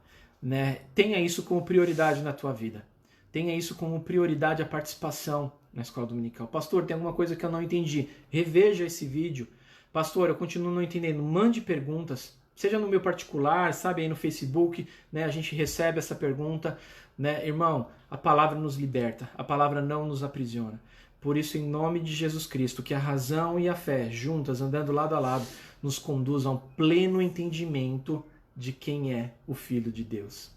Né? Tenha isso como prioridade na tua vida. Tenha isso como prioridade a participação na escola dominical. Pastor, tem alguma coisa que eu não entendi? Reveja esse vídeo. Pastor, eu continuo não entendendo. Mande perguntas. Seja no meu particular, sabe, aí no Facebook, né? A gente recebe essa pergunta. Né? Irmão, a palavra nos liberta. A palavra não nos aprisiona. Por isso, em nome de Jesus Cristo, que a razão e a fé, juntas, andando lado a lado, nos conduzam ao pleno entendimento de quem é o Filho de Deus.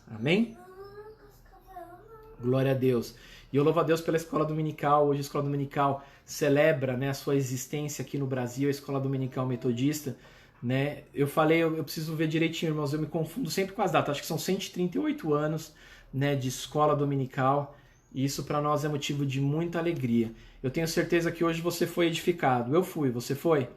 Amém? Glória a Deus. E eu louvo a Deus pela Escola Dominical. Hoje a Escola Dominical celebra, né, a sua existência aqui no Brasil, a Escola Dominical Metodista. Né? Eu falei, eu preciso ver direitinho, irmãos, eu me confundo sempre com as datas. Acho que são 138 anos, né, de Escola Dominical. E isso para nós é motivo de muita alegria. Eu tenho certeza que hoje você foi edificado. Eu fui, você foi?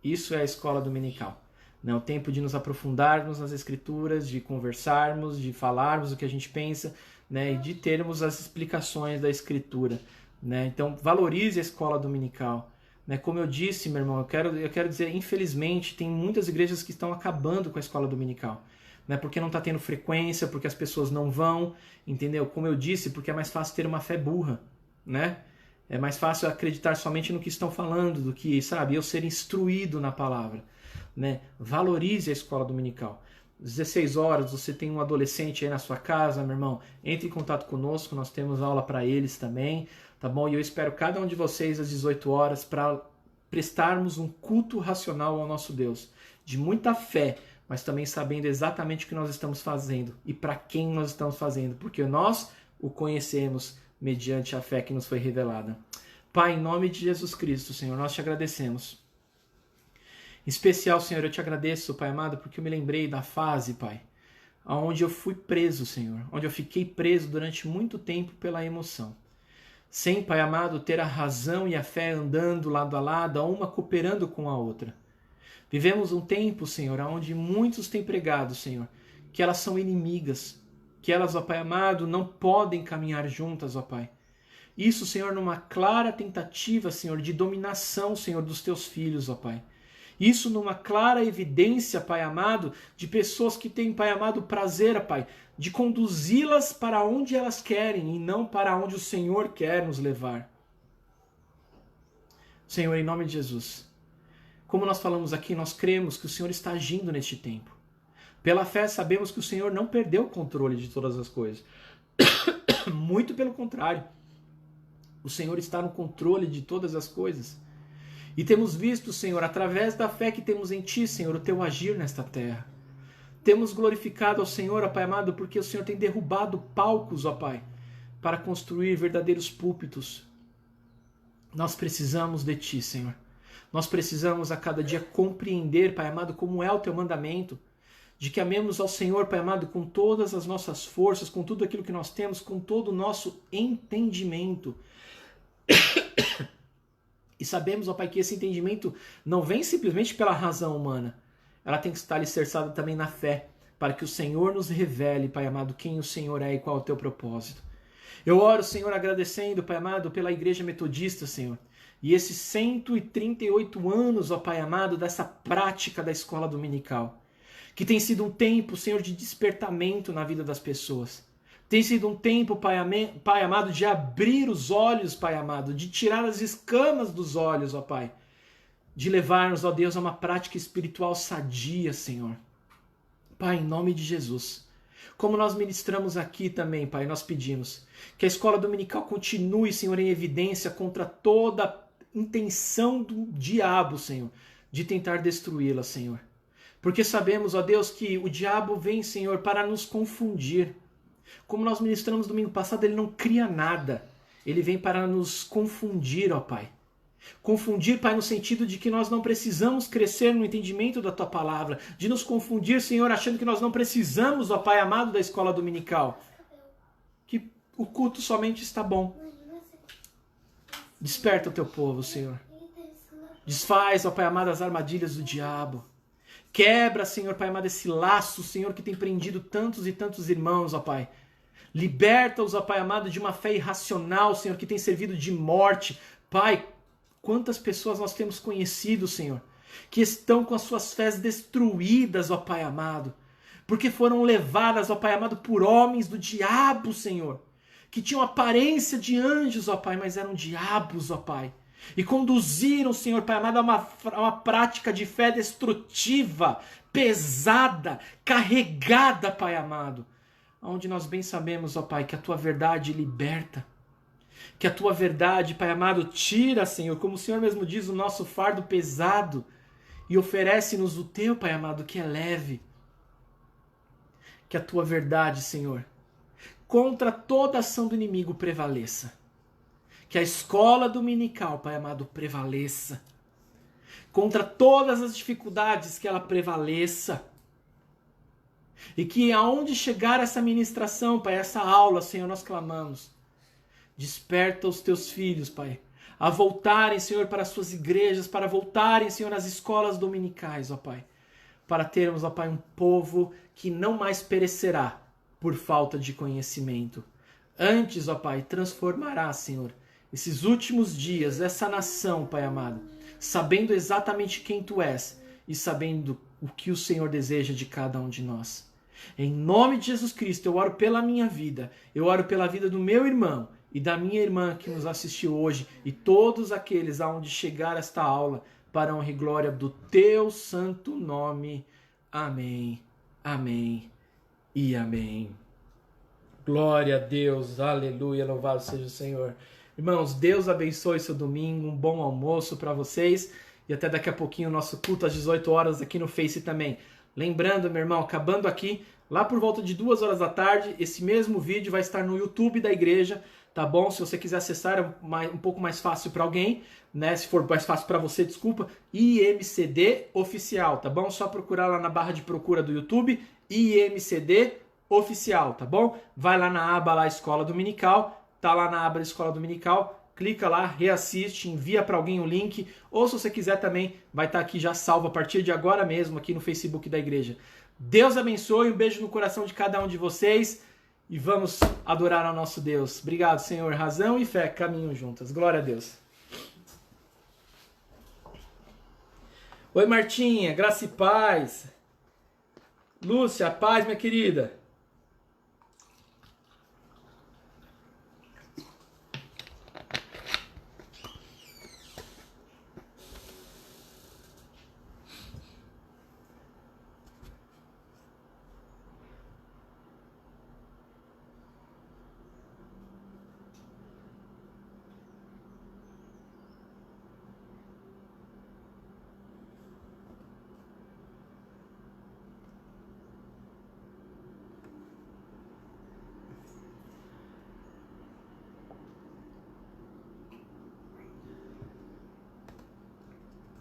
Isso é a Escola Dominical. O tempo de nos aprofundarmos nas Escrituras, de conversarmos, de falarmos o que a gente pensa, né, e de termos as explicações da Escritura. Né? Então, valorize a escola dominical. Né? Como eu disse, meu irmão, eu quero dizer, infelizmente, tem muitas igrejas que estão acabando com a escola dominical. Né? Porque não está tendo frequência, porque as pessoas não vão, entendeu? Como eu disse, porque é mais fácil ter uma fé burra. Né? É mais fácil acreditar somente no que estão falando do que, sabe, eu ser instruído na palavra. Né? Valorize a escola dominical. 16 horas, você tem um adolescente aí na sua casa, meu irmão, entre em contato conosco, nós temos aula para eles também, tá bom? E eu espero cada um de vocês às 18 horas para prestarmos um culto racional ao nosso Deus, de muita fé, mas também sabendo exatamente o que nós estamos fazendo e para quem nós estamos fazendo, porque nós o conhecemos mediante a fé que nos foi revelada. Pai, em nome de Jesus Cristo, Senhor, nós te agradecemos. Em especial, Senhor, eu te agradeço, Pai amado, porque eu me lembrei da fase, Pai, onde eu fui preso, Senhor, onde eu fiquei preso durante muito tempo pela emoção. Sem, Pai amado, ter a razão e a fé andando lado a lado, uma cooperando com a outra. Vivemos um tempo, Senhor, onde muitos têm pregado, Senhor, que elas são inimigas, que elas, ó Pai amado, não podem caminhar juntas, ó Pai. Isso, Senhor, numa clara tentativa, Senhor, de dominação, Senhor, dos teus filhos, ó Pai. Isso numa clara evidência, Pai amado, de pessoas que têm, Pai amado, prazer, Pai, de conduzi-las para onde elas querem e não para onde o Senhor quer nos levar. Senhor, em nome de Jesus, como nós falamos aqui, nós cremos que o Senhor está agindo neste tempo. Pela fé, sabemos que o Senhor não perdeu o controle de todas as coisas. Muito pelo contrário. O Senhor está no controle de todas as coisas. E temos visto, Senhor, através da fé que temos em Ti, Senhor, o Teu agir nesta terra. Temos glorificado ao Senhor, ó Pai amado, porque o Senhor tem derrubado palcos, ó Pai, para construir verdadeiros púlpitos. Nós precisamos de Ti, Senhor. Nós precisamos a cada dia compreender, Pai amado, como é o Teu mandamento, de que amemos ao Senhor, Pai amado, com todas as nossas forças, com tudo aquilo que nós temos, com todo o nosso entendimento. E sabemos, ó Pai, que esse entendimento não vem simplesmente pela razão humana. Ela tem que estar alicerçada também na fé, para que o Senhor nos revele, Pai amado, quem o Senhor é e qual é o Teu propósito. Eu oro, Senhor, agradecendo, Pai amado, pela Igreja Metodista, Senhor. E esses 138 anos, ó Pai amado, dessa prática da escola dominical. Que tem sido um tempo, Senhor, de despertamento na vida das pessoas. Tem sido um tempo, Pai amado, de abrir os olhos, Pai amado, de tirar as escamas dos olhos, ó Pai. De levar-nos, ó Deus, a uma prática espiritual sadia, Senhor. Pai, em nome de Jesus. Como nós ministramos aqui também, Pai, nós pedimos que a escola dominical continue, Senhor, em evidência contra toda intenção do diabo, Senhor, de tentar destruí-la, Senhor. Porque sabemos, ó Deus, que o diabo vem, Senhor, para nos confundir. Como nós ministramos domingo passado, ele não cria nada. Ele vem para nos confundir, ó Pai. Confundir, Pai, no sentido de que nós não precisamos crescer no entendimento da Tua palavra. De nos confundir, Senhor, achando que nós não precisamos, ó Pai amado, da escola dominical. Que o culto somente está bom. Desperta o Teu povo, Senhor. Desfaz, ó Pai amado, as armadilhas do diabo. Quebra, Senhor, Pai amado, esse laço, Senhor, que tem prendido tantos e tantos irmãos, ó Pai. Liberta-os, ó Pai amado, de uma fé irracional, Senhor, que tem servido de morte. Pai, quantas pessoas nós temos conhecido, Senhor, que estão com as suas fés destruídas, ó Pai amado, porque foram levadas, ó Pai amado, por homens do diabo, Senhor, que tinham aparência de anjos, ó Pai, mas eram diabos, ó Pai. E conduziram, Senhor, Pai amado, a uma prática de fé destrutiva, pesada, carregada, Pai amado. Onde nós bem sabemos, ó Pai, que a Tua verdade liberta. Que a Tua verdade, Pai amado, tira, Senhor, como o Senhor mesmo diz, o nosso fardo pesado. E oferece-nos o Teu, Pai amado, que é leve. Que a Tua verdade, Senhor, contra toda ação do inimigo prevaleça. Que a escola dominical, Pai amado, prevaleça. Contra todas as dificuldades, que ela prevaleça. E que aonde chegar essa ministração, Pai, essa aula, Senhor, nós clamamos. Desperta os Teus filhos, Pai, a voltarem, Senhor, para as suas igrejas, para voltarem, Senhor, às escolas dominicais, ó Pai. Para termos, ó Pai, um povo que não mais perecerá por falta de conhecimento. Antes, ó Pai, transformará, Senhor, esses últimos dias, essa nação, Pai amado, sabendo exatamente quem Tu és e sabendo o que o Senhor deseja de cada um de nós. Em nome de Jesus Cristo, eu oro pela minha vida, eu oro pela vida do meu irmão e da minha irmã que nos assistiu hoje e todos aqueles aonde chegar esta aula para a honra e glória do Teu santo nome. Amém. Amém e amém. Glória a Deus, aleluia, louvado seja o Senhor. Irmãos, Deus abençoe seu domingo, um bom almoço para vocês e até daqui a pouquinho o nosso culto às 18 horas aqui no Face também. Lembrando, meu irmão, acabando aqui, lá por volta de 2 horas da tarde, esse mesmo vídeo vai estar no YouTube da igreja, tá bom? Se você quiser acessar, é um pouco mais fácil para alguém, né? Se for mais fácil para você, desculpa, IMCD Oficial, tá bom? Só procurar lá na barra de procura do YouTube, IMCD Oficial, tá bom? Vai lá na aba lá Escola Dominical, tá lá na aba Escola Dominical, clica lá, reassiste, envia para alguém o link, ou se você quiser também, vai estar aqui já salvo a partir de agora mesmo, aqui no Facebook da igreja. Deus abençoe, um beijo no coração de cada um de vocês e vamos adorar ao nosso Deus. Obrigado, Senhor. Razão e fé caminham juntas. Glória a Deus. Oi, Martinha, graça e paz. Lúcia, paz, minha querida.